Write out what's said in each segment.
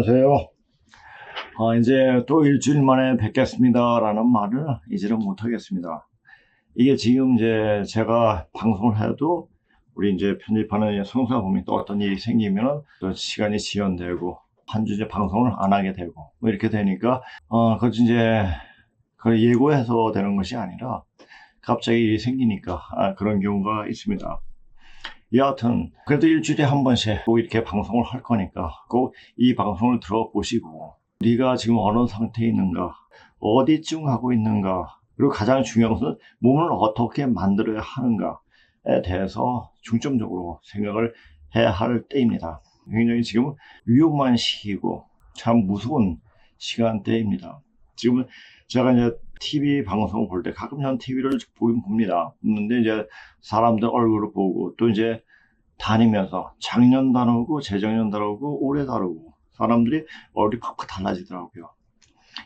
안녕하세요. 이제 또 일주일 만에 뵙겠습니다라는 말을 이제는 못하겠습니다. 이게 지금 이제 제가 방송을 해도 우리 이제 편집하는 성사범이 또 어떤 일이 생기면은 또 시간이 지연되고 한 주 이제 방송을 안 하게 되고 뭐 이렇게 되니까 그것 이제 그 예고해서 되는 것이 아니라 갑자기 일이 생기니까 그런 경우가 있습니다. 여하튼 그래도 일주일에 한 번씩 꼭 이렇게 방송을 할 거니까 꼭 이 방송을 들어보시고 네가 지금 어느 상태에 있는가, 어디쯤 가고 있는가, 그리고 가장 중요한 것은 몸을 어떻게 만들어야 하는가에 대해서 중점적으로 생각을 해야 할 때입니다. 굉장히 지금 위험한 시기고 참 무서운 시간대입니다. 지금 제가 이제 TV 방송을 볼 때 가끔 전 TV를 보긴 봅니다. 보는데 이제 사람들 얼굴을 보고 또 이제 다니면서 작년 다르고 재작년 다르고 올해 다르고 사람들이 얼굴이 팍팍 달라지더라고요.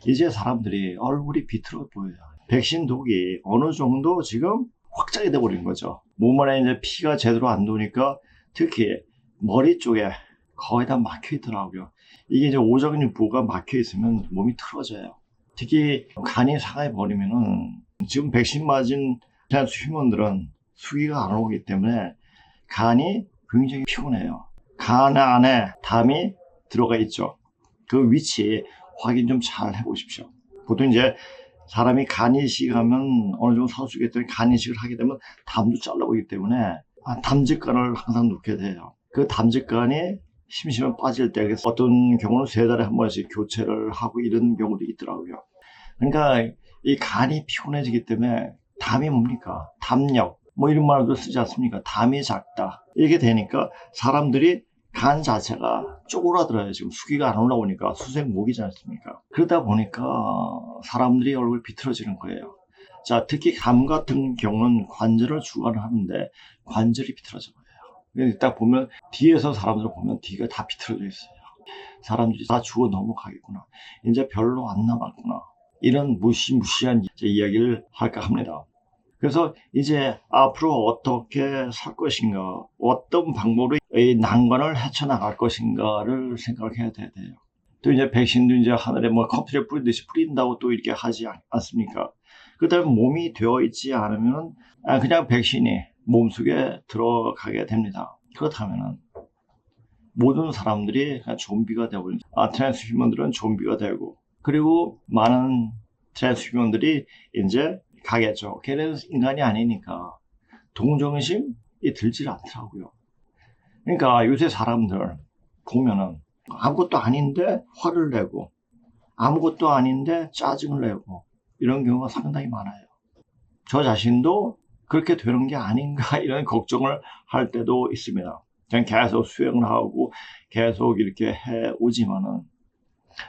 이제 사람들이 얼굴이 비틀어 보여요. 백신 독이 어느 정도 지금 확장이 돼 버린 거죠. 몸 안에 이제 피가 제대로 안 도니까 특히 머리 쪽에 거의 다 막혀 있더라고요. 이게 이제 오장육부가 막혀 있으면 몸이 틀어져요. 특히 간이 상해 버리면은 지금 백신 맞은 휴먼들은 수기가 안 오기 때문에 간이 굉장히 피곤해요. 간 안에 담이 들어가 있죠. 그 위치 확인 좀 잘 해보십시오. 보통 이제 사람이 간 이식하면 어느 정도 사수기 때문에 간 이식을 하게 되면 담도 잘라보기 때문에 담즙간을 항상 넣게 돼요. 그 담즙간이 심심하면 빠질 때 어떤 경우는 3달에 한 번씩 교체를 하고 이런 경우도 있더라고요. 그러니까 이 간이 피곤해지기 때문에 담이 뭡니까? 담력 뭐 이런 말도 쓰지 않습니까? 담이 작다 이렇게 되니까 사람들이 간 자체가 쪼그라들어요. 지금 수기가 안 올라오니까 수색목이지 않습니까? 그러다 보니까 사람들이 얼굴 비틀어지는 거예요. 자, 특히 담 같은 경우는 관절을 주관하는데 관절이 비틀어져 버려요. 딱 보면 뒤에서 사람들을 보면 뒤가 다 비틀어져 있어요. 사람들이 다 죽어 넘어가겠구나, 이제 별로 안 남았구나, 이런 무시무시한 이야기를 할까 합니다. 그래서 이제 앞으로 어떻게 살 것인가, 어떤 방법으로 이 난관을 헤쳐나갈 것인가를 생각해야 돼요. 또 이제 백신도 이제 하늘에 뭐 커피를 뿌리듯이 뿌린다고 또 이렇게 하지 않습니까? 그다음에 몸이 되어 있지 않으면 그냥 백신이 몸속에 들어가게 됩니다. 그렇다면은 모든 사람들이 그냥 좀비가 되어버린, 트랜스휴먼들은 좀비가 되고, 그리고 많은 트랜스휴먼들이 이제 가겠죠. 걔네는 인간이 아니니까 동정심이 들질 않더라고요. 그러니까 요새 사람들 보면은 아무것도 아닌데 화를 내고, 아무것도 아닌데 짜증을 내고, 이런 경우가 상당히 많아요. 저 자신도 그렇게 되는 게 아닌가 이런 걱정을 할 때도 있습니다. 그냥 계속 수행을 하고 계속 이렇게 해 오지만은,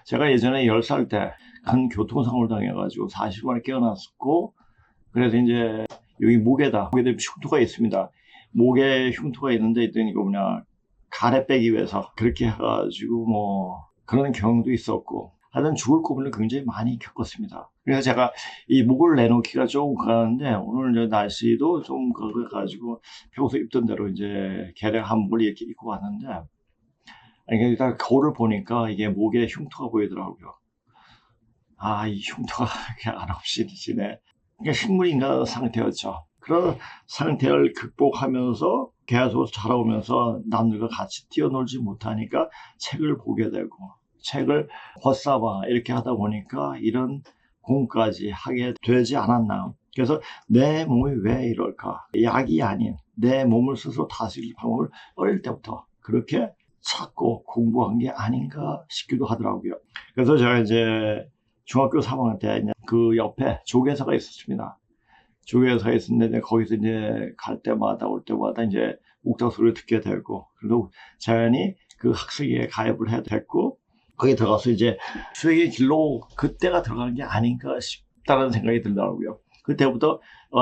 제가 예전에 10살 때 큰 교통사고를 당해가지고 40만에 깨어났었고, 그래서 이제 여기 목에다 흉터가 있습니다. 목에 흉터가 있는데 있더니 이거 뭐냐, 가래 빼기 위해서 그렇게 해가지고 뭐 그런 경우도 있었고, 하여튼 죽을 고비를 굉장히 많이 겪었습니다. 그래서 제가 이 목을 내놓기가 조금 그러는데, 오늘 이제 날씨도 좀 그래가지고 평소 입던 대로 이제 개량 한복을 이렇게 입고 왔는데, 일단 거울을 보니까 이게 목에 흉터가 보이더라고요. 이 흉터가 그냥 한없이 지네. 그러니까 식물인간 상태였죠. 그런 상태를 극복하면서 계속 자라오면서 남들과 같이 뛰어놀지 못하니까 책을 보게 되고, 책을 벗사봐 이렇게 하다 보니까 이런 공까지 하게 되지 않았나. 그래서 내 몸이 왜 이럴까, 약이 아닌 내 몸을 스스로 다스릴 방법을 어릴 때부터 그렇게 찾고 공부한 게 아닌가 싶기도 하더라고요. 그래서 제가 이제 중학교 3학년 때 그 옆에 조계사가 있었습니다. 조계사가 있었는데 거기서 이제 갈 때마다 올 때마다 이제 옥탑 소리를 듣게 되고, 그리고 자연히 그 학생회에 가입을 해야 됐고, 거기 들어가서 이제 수행의 길로 그때가 들어가는 게 아닌가 싶다는 생각이 들더라고요. 그때부터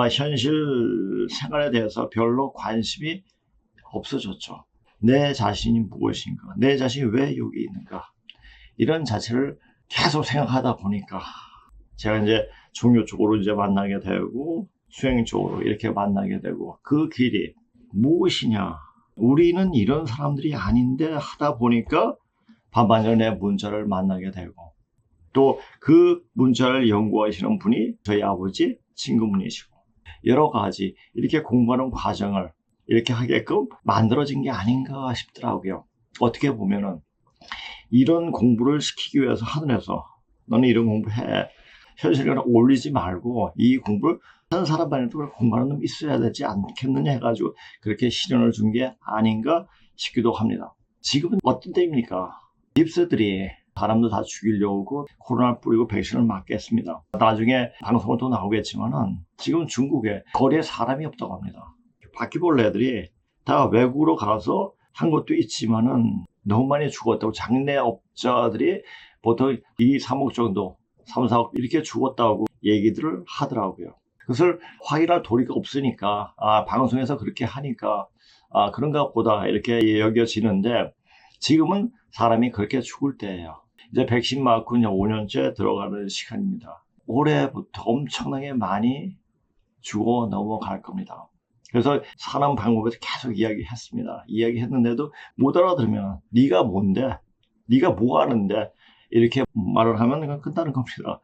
현실 생활에 대해서 별로 관심이 없어졌죠. 내 자신이 무엇인가, 내 자신이 왜 여기 있는가, 이런 자체를 계속 생각하다 보니까 제가 이제 종교 쪽으로 이제 만나게 되고, 수행 쪽으로 이렇게 만나게 되고, 그 길이 무엇이냐, 우리는 이런 사람들이 아닌데 하다 보니까 반만년에 문자를 만나게 되고 또 그 문자를 연구하시는 분이 저희 아버지 친구분이시고 여러 가지 이렇게 공부하는 과정을 이렇게 하게끔 만들어진 게 아닌가 싶더라고요. 어떻게 보면은 이런 공부를 시키기 위해서 하늘에서 너는 이런 공부해. 현실에 올리지 말고 이 공부를 하는 사람만에도 공부하는 놈 있어야 되지 않겠느냐 해가지고 그렇게 실현을 준 게 아닌가 싶기도 합니다. 지금은 어떤 때입니까? 딥스들이 사람도 다 죽이려고 코로나 뿌리고 백신을 맞겠습니다. 나중에 방송은 또 나오겠지만은 지금 중국에 거리에 사람이 없다고 합니다. 바퀴벌레들이 다 외국으로 가서 한 것도 있지만은 너무 많이 죽었다고 장례업자들이 보통 2, 3억 정도 3, 4억 이렇게 죽었다고 얘기들을 하더라고요. 그것을 확인할 도리가 없으니까 방송에서 그렇게 하니까 그런가 보다 이렇게 여겨지는데 지금은 사람이 그렇게 죽을 때예요. 이제 백신 맞고 이제 5년째 들어가는 시간입니다. 올해부터 엄청나게 많이 죽어 넘어갈 겁니다. 그래서 사는 방법에서 계속 이야기했습니다. 이야기했는데도 못 알아들으면 네가 뭔데? 네가 뭐 하는데? 이렇게 말을 하면 끝나는 겁니다.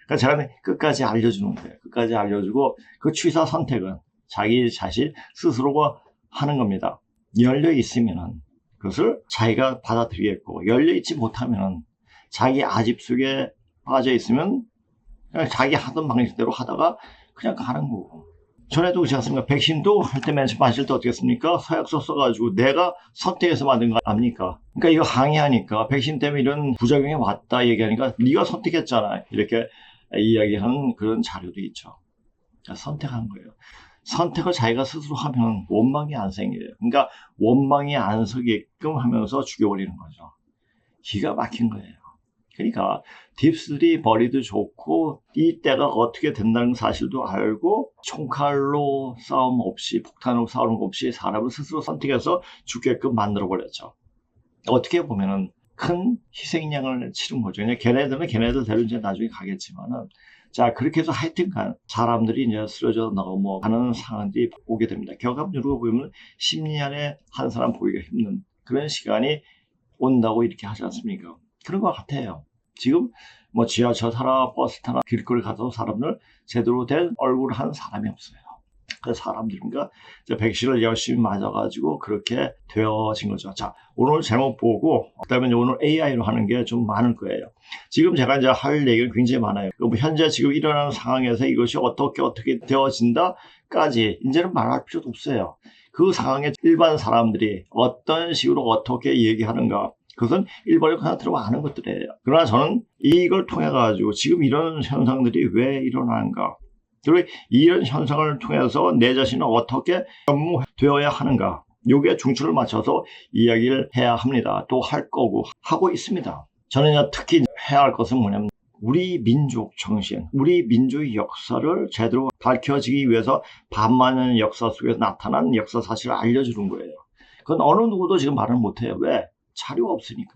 그러니까 제가 끝까지 알려주는 거예요. 끝까지 알려주고 그 취사 선택은 자기 자신 스스로가 하는 겁니다. 열려 있으면은 그것을 자기가 받아들이겠고 열려 있지 못하면은 자기 아집 속에 빠져 있으면 그냥 자기 하던 방식대로 하다가 그냥 가는 거고. 전에도 그렇지 않습니까? 백신도 할 때 맨 처음 마실 때 어떻게 했습니까? 서약서 써가지고 내가 선택해서 만든 거 압니까? 그러니까 이거 항의하니까 백신 때문에 이런 부작용이 왔다 얘기하니까 네가 선택했잖아. 이렇게 이야기하는 그런 자료도 있죠. 그러니까 선택한 거예요. 선택을 자기가 스스로 하면 원망이 안 생겨요. 그러니까 원망이 안 서게끔 하면서 죽여버리는 거죠. 기가 막힌 거예요. 그러니까 딥스들이 머리도 좋고 이 때가 어떻게 된다는 사실도 알고 총칼로 싸움 없이 폭탄으로 싸우는 것 없이 사람을 스스로 선택해서 죽게끔 만들어버렸죠. 어떻게 보면은 큰 희생양을 치른 거죠. 그냥 걔네들은 걔네들대로 이제 나중에 가겠지만은 자 그렇게 해서 하여튼간 사람들이 이제 쓰러져 넘어가는 상황들이 오게 됩니다. 격압류로 보면 10년 안에 한 사람 보기가 힘든 그런 시간이 온다고 이렇게 하지 않습니까? 그런 것 같아요. 지금 뭐 지하철 타라 버스 타라 길거리 가서 사람들 제대로 된 얼굴을 한 사람이 없어요. 그 사람들인가 백신을 열심히 맞아가지고 그렇게 되어진 거죠. 자 오늘 제목 보고 그다음에 오늘 AI로 하는 게 좀 많을 거예요. 지금 제가 이제 할 얘기가 굉장히 많아요. 현재 지금 일어나는 상황에서 이것이 어떻게 되어진다까지 이제는 말할 필요도 없어요. 그 상황에 일반 사람들이 어떤 식으로 어떻게 얘기하는가 그것은 일반적으로 그냥 들어가 아는 것들이에요. 그러나 저는 이걸 통해 가지고 지금 이런 현상들이 왜 일어나는가 그리고 이런 현상을 통해서 내 자신은 어떻게 전무되어야 하는가 여기에 중추를 맞춰서 이야기를 해야 합니다. 또 할 거고 하고 있습니다. 저는 특히 해야 할 것은 뭐냐면 우리 민족 정신, 우리 민족의 역사를 제대로 밝혀지기 위해서 반만년 역사 속에서 나타난 역사 사실을 알려주는 거예요. 그건 어느 누구도 지금 말을 못해요. 왜? 자료가 없으니까.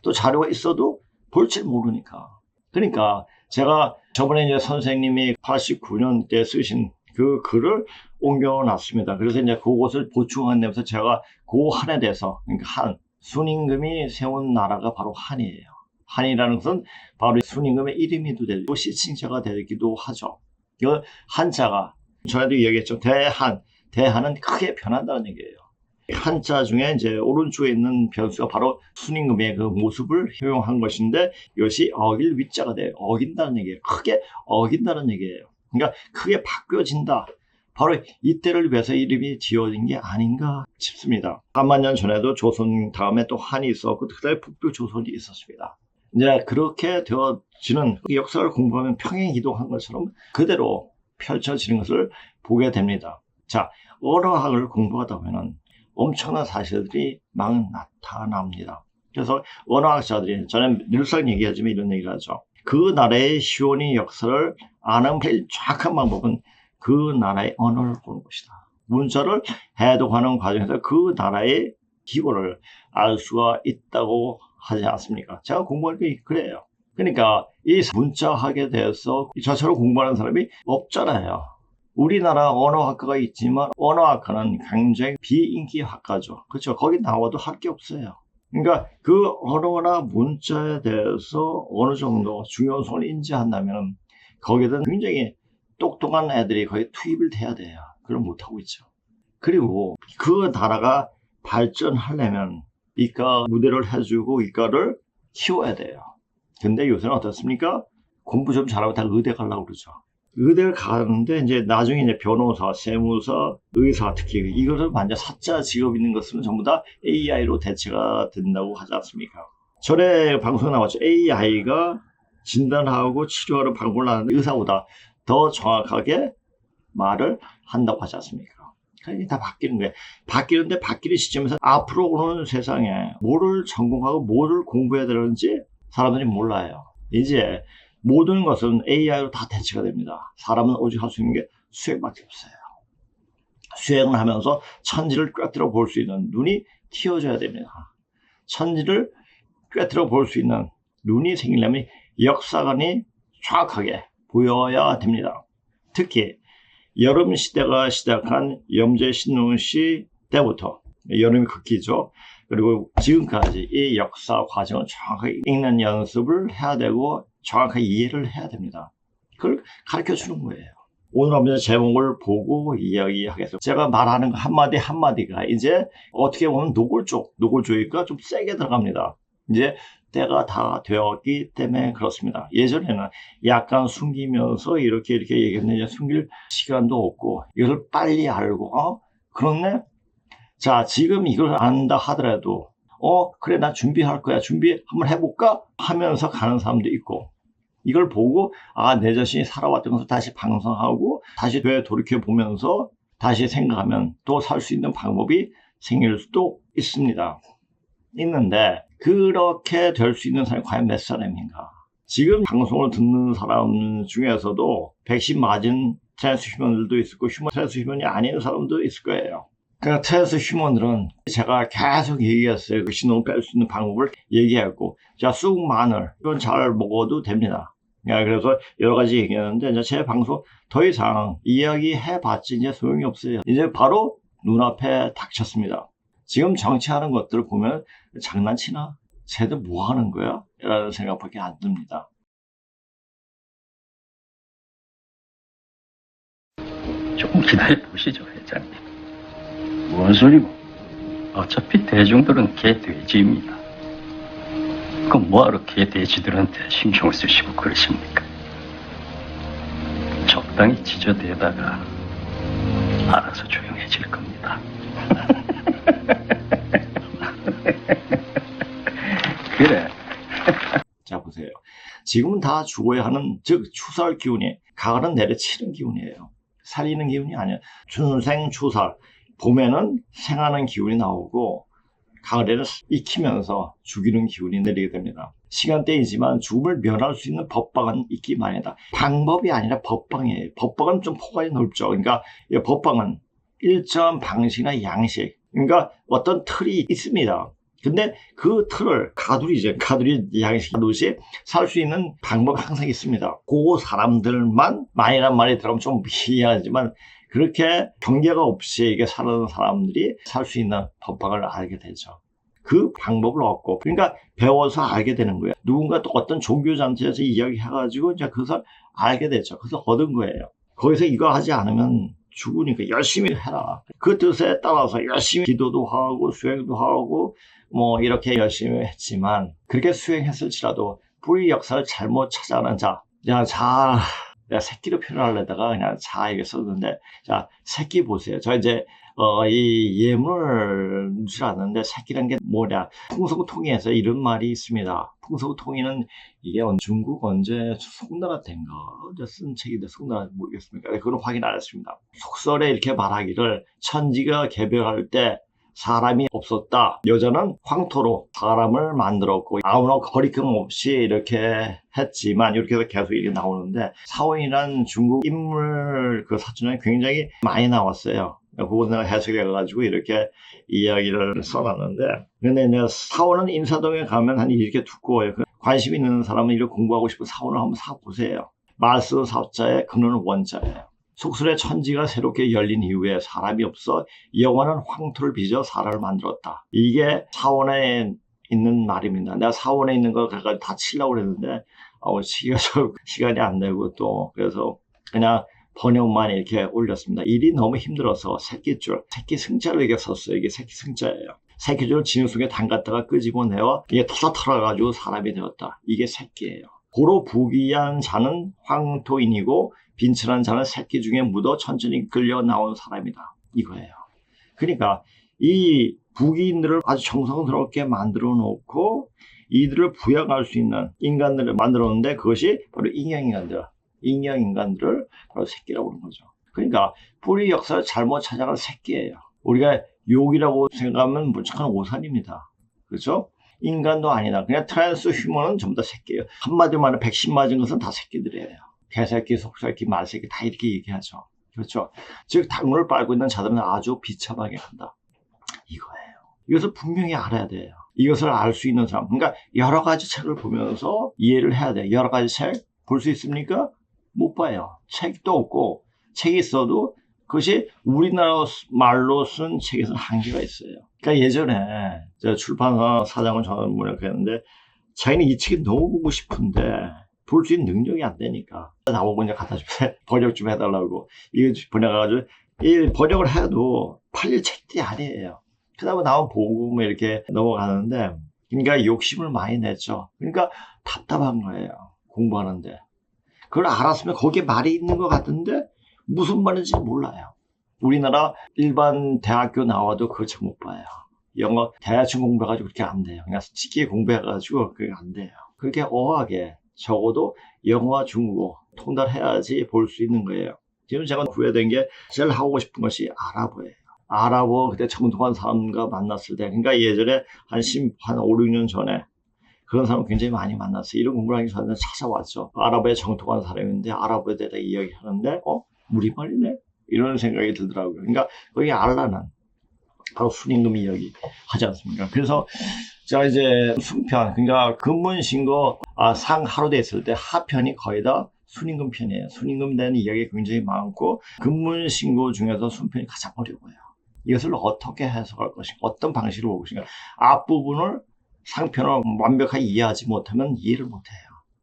또 자료가 있어도 볼 줄 모르니까. 그러니까 제가 저번에 이제 선생님이 89년 때 쓰신 그 글을 옮겨놨습니다. 그래서 이제 그것을 보충한다면서 제가 그 한에 대해서 그러니까 순임금이 세운 나라가 바로 한이에요. 한이라는 것은 바로 순임금의 이름이도 되고 시칭자가 되기도 하죠. 이 한자가 전에도 얘기했죠. 대한은 크게 변한다는 얘기예요. 한자 중에 이제 오른쪽에 있는 변수가 바로 순임금의 그 모습을 효용한 것인데 이것이 어길 위자가 돼요. 어긴다는 얘기예요. 크게 어긴다는 얘기예요. 그러니까 크게 바뀌어진다. 바로 이때를 위해서 이름이 지어진 게 아닌가 싶습니다. 3만 년 전에도 조선 다음에 또 한이 있었고 그다음에 북두 조선이 있었습니다. 이제 그렇게 되어지는 역사를 공부하면 평행 이동한 것처럼 그대로 펼쳐지는 것을 보게 됩니다. 자, 언어학을 공부하다 보면 엄청난 사실들이 막 나타납니다. 그래서 언어학자들이 저는 늘상 얘기하지만 이런 얘기를 하죠. 그 나라의 시온이 역사를 아는 제일 정확한 방법은 그 나라의 언어를 보는 것이다. 문자를 해독하는 과정에서 그 나라의 기본을 알 수가 있다고 하지 않습니까? 제가 공부할 게 그래요. 그러니까 이 문자학에 대해서 저처럼 공부하는 사람이 없잖아요. 우리나라 언어학과가 있지만 언어학과는 굉장히 비인기 학과죠. 그렇죠? 거기 나와도 할 게 없어요. 그러니까 그 언어나 문자에 대해서 어느 정도 중요성을 인지한다면 거기에는 굉장히 똑똑한 애들이 거의 투입을 돼야 돼요. 그걸 못하고 있죠. 그리고 그 나라가 발전하려면 이과 무대를 해주고 이과를 키워야 돼요. 근데 요새는 어떻습니까? 공부 좀 잘하고 다 의대 가려고 그러죠. 의대를 가는데 이제 나중에 이제 변호사, 세무사, 의사 특히 이거를 완전 사자 직업 있는 것은 전부 다 AI로 대체가 된다고 하지 않습니까? 전에 방송에 나왔죠. AI가 진단하고 치료하는 방법을 하는 의사보다 더 정확하게 말을 한다고 하지 않습니까? 그게 다 바뀌는 거예요. 바뀌는데 바뀌는 시점에서 앞으로 오는 세상에 뭐를 전공하고 뭐를 공부해야 되는지 사람들이 몰라요. 이제 모든 것은 AI로 다 대체가 됩니다. 사람은 오직 할 수 있는 게 수행밖에 없어요. 수행을 하면서 천지를 꿰뚫어 볼 수 있는 눈이 튀어져야 됩니다. 천지를 꿰뚫어 볼 수 있는 눈이 생기려면 역사관이 정확하게 보여야 됩니다. 특히 여름 시대가 시작한 염제 신농시 때부터 여름이 극기죠. 그리고 지금까지 이 역사 과정을 정확하게 읽는 연습을 해야 되고 정확하게 이해를 해야 됩니다. 그걸 가르쳐 주는 거예요. 오늘 한번 제목을 보고 이야기하겠습니다. 제가 말하는 거 한마디 한마디가 이제 어떻게 보면 노골조이가 좀 세게 들어갑니다. 이제 때가 다 되었기 때문에 그렇습니다. 예전에는 약간 숨기면서 이렇게 얘기했는데 숨길 시간도 없고 이걸 빨리 알고 그렇네? 자, 지금 이걸 안다 하더라도 그래 나 준비할 거야. 준비 한번 해볼까? 하면서 가는 사람도 있고 이걸 보고 내 자신이 살아왔던 것을 다시 방송하고 다시 돌이켜보면서 다시 생각하면 또 살 수 있는 방법이 생길 수도 있습니다. 있는데 그렇게 될 수 있는 사람이 과연 몇 사람인가? 지금 방송을 듣는 사람 중에서도 백신 맞은 트랜스휴먼들도 있을 거고 트랜스휴먼이 아닌 사람도 있을 거예요. 그러니까 트랜스휴먼들은 제가 계속 얘기했어요. 그 신호를 뺄 수 있는 방법을 얘기했고 자, 쑥 마늘 이건 잘 먹어도 됩니다. 그래서 여러 가지 얘기했는데 이제 제 방송 더 이상 이야기해봤지 이제 소용이 없어요. 이제 바로 눈앞에 닥쳤습니다. 지금 정치하는 것들을 보면 장난치나? 쟤들 뭐 하는 거야? 라는 생각밖에 안 듭니다. 조금 기다려 보시죠, 회장님. 뭔 소리고? 어차피 대중들은 개돼지입니다. 그럼 뭐하러 개돼지들한테 신경을 쓰시고 그러십니까? 적당히 지저대다가 알아서 조용해질 겁니다. 그래. 자, 보세요. 지금은 다 죽어야 하는, 즉 추살 기운이, 가을은 내려치는 기운이에요. 살리는 기운이 아니에요. 춘생 추살. 봄에는 생하는 기운이 나오고 가을에는 익히면서 죽이는 기운이 내리게 됩니다. 시간대이지만 죽음을 면할 수 있는 법방은 있기 마련이다. 방법이 아니라 법방이에요. 법방은 좀 포괄이 넓죠. 그러니까 이 법방은 일정한 방식이나 양식, 그러니까 어떤 틀이 있습니다. 근데 그 틀을 가두리 양식 하듯이 살 수 있는 방법이 항상 있습니다. 그 사람들만 많이란 말이 들어가면 좀 미안하지만 그렇게 경계가 없이 이게 사는 사람들이 살 수 있는 법방을 알게 되죠. 그 방법을 얻고, 그러니까 배워서 알게 되는 거예요. 누군가 또 어떤 종교단체에서 이야기해가지고 이제 그것을 알게 되죠. 그래서 얻은 거예요. 거기서 이거 하지 않으면 죽으니까 열심히 해라. 그 뜻에 따라서 열심히 기도도 하고 수행도 하고 뭐 이렇게 열심히 했지만 그렇게 수행했을지라도 뿌리 역사를 잘못 찾아가는 자, 내가 새끼로 표현하려다가 그냥 이게 썼는데, 자, 새끼 보세요. 저 이제, 이 예문을 넣지 않는데, 새끼란 게 뭐냐. 풍속통이에서 이런 말이 있습니다. 풍속통이는 이게 중국 언제 송나라 때인가? 언제 쓴 책인데 송나라 모르겠습니까? 그건 확인 안 했습니다. 속설에 이렇게 말하기를 천지가 개벽할 때 사람이 없었다. 여자는 황토로 사람을 만들었고 아무런 거리낌 없이 이렇게 했지만 이렇게 해서 계속 이게 나오는데 사원이란 중국 인물 그 사전에 굉장히 많이 나왔어요. 그거 내가 해석해가지고 이렇게 이야기를 써놨는데 근데 이제 사원은 인사동에 가면 한 이렇게 두꺼워요. 관심 있는 사람은 이렇게 공부하고 싶은 사원을 한번 사보세요. 말쓰 사자에 근원은 원자예요. 속설의 천지가 새롭게 열린 이후에 사람이 없어 영원한 황토를 빚어 사람을 만들었다. 이게 사원의 있는 말입니다. 내가 사원에 있는 걸 가까이 다 치려고 그랬는데 시간이 안 되고 또 그래서 그냥 번역만 이렇게 올렸습니다. 일이 너무 힘들어서 새끼줄, 새끼 승자를 이게 썼어요. 이게 새끼 승자예요. 새끼줄을 진흙 속에 담갔다가 끄집어내어 이게 터져 털어가지고 사람이 되었다. 이게 새끼예요. 고로 부귀한 자는 황토인이고 빈천한 자는 새끼 중에 묻어 천천히 끌려 나온 사람이다. 이거예요. 그러니까 이 부귀인들을 아주 정성스럽게 만들어 놓고 이들을 부양할 수 있는 인간들을 만들어 놓는데 그것이 바로 인형인간들을 바로 새끼라고 하는 거죠. 그러니까 뿌리 역사를 잘못 찾아간 새끼예요. 우리가 욕이라고 생각하면 무척한 오산입니다. 그렇죠? 인간도 아니다. 그냥 트랜스 휴먼은 전부 다 새끼예요. 한마디로 말하면 백신 맞은 것은 다 새끼들이에요. 개새끼, 속새끼, 말새끼 다 이렇게 얘기하죠. 그렇죠? 즉 당뇨를 빨고 있는 자들은 아주 비참하게 한다. 이거예요. 이것을 분명히 알아야 돼요. 이것을 알 수 있는 사람. 그러니까 여러 가지 책을 보면서 이해를 해야 돼요. 여러 가지 책 볼 수 있습니까? 못 봐요. 책도 없고 책이 있어도 그것이 우리나라 말로 쓴 책에서는 한계가 있어요. 그러니까 예전에 제가 출판사 사장을 전화를 했는데 자기는 이 책이 너무 보고 싶은데 볼 수 있는 능력이 안 되니까 나보고 이제 갖다 주세요. 번역 좀 해달라고. 이거 번역해가지고 이 번역을 해도 팔릴 책들이 아니에요. 그다음에 나온 보고 뭐 이렇게 넘어가는데 그러니까 욕심을 많이 냈죠. 그러니까 답답한 거예요. 공부하는데. 그걸 알았으면 거기에 말이 있는 것 같은데 무슨 말인지 몰라요. 우리나라 일반 대학교 나와도 그걸 잘 못 봐요. 영어 대충 공부해가지고 그렇게 안 돼요. 그냥 쉽게 공부해가지고 그게 안 돼요. 그렇게 어하게 적어도 영어와 중국어 통달해야지 볼 수 있는 거예요. 지금 제가 후회된 게 제일 하고 싶은 것이 아랍어예요. 아랍어 그때 정통한 사람과 만났을 때 그러니까 예전에 한 5, 6년 전에 그런 사람 굉장히 많이 만났어요. 이런 공부를 하기 전에 찾아왔죠. 아랍어에 정통한 사람인데 아랍어에 대해 이야기하는데 우리말이네? 이런 생각이 들더라고요. 그러니까 거기 알라는 바로 순임금 이야기 하지 않습니까? 그래서 제가 이제 순편 그러니까 근문신고 상 하루대 있을 때 하편이 거의 다 순임금 편이에요. 순임금 대한 이야기가 굉장히 많고 근문신고 중에서 순편이 가장 어려워요. 이것을 어떻게 해석할 것인가, 어떤 방식으로 볼 것인가. 앞부분을 상편을 완벽하게 이해하지 못하면 이해를 못해요.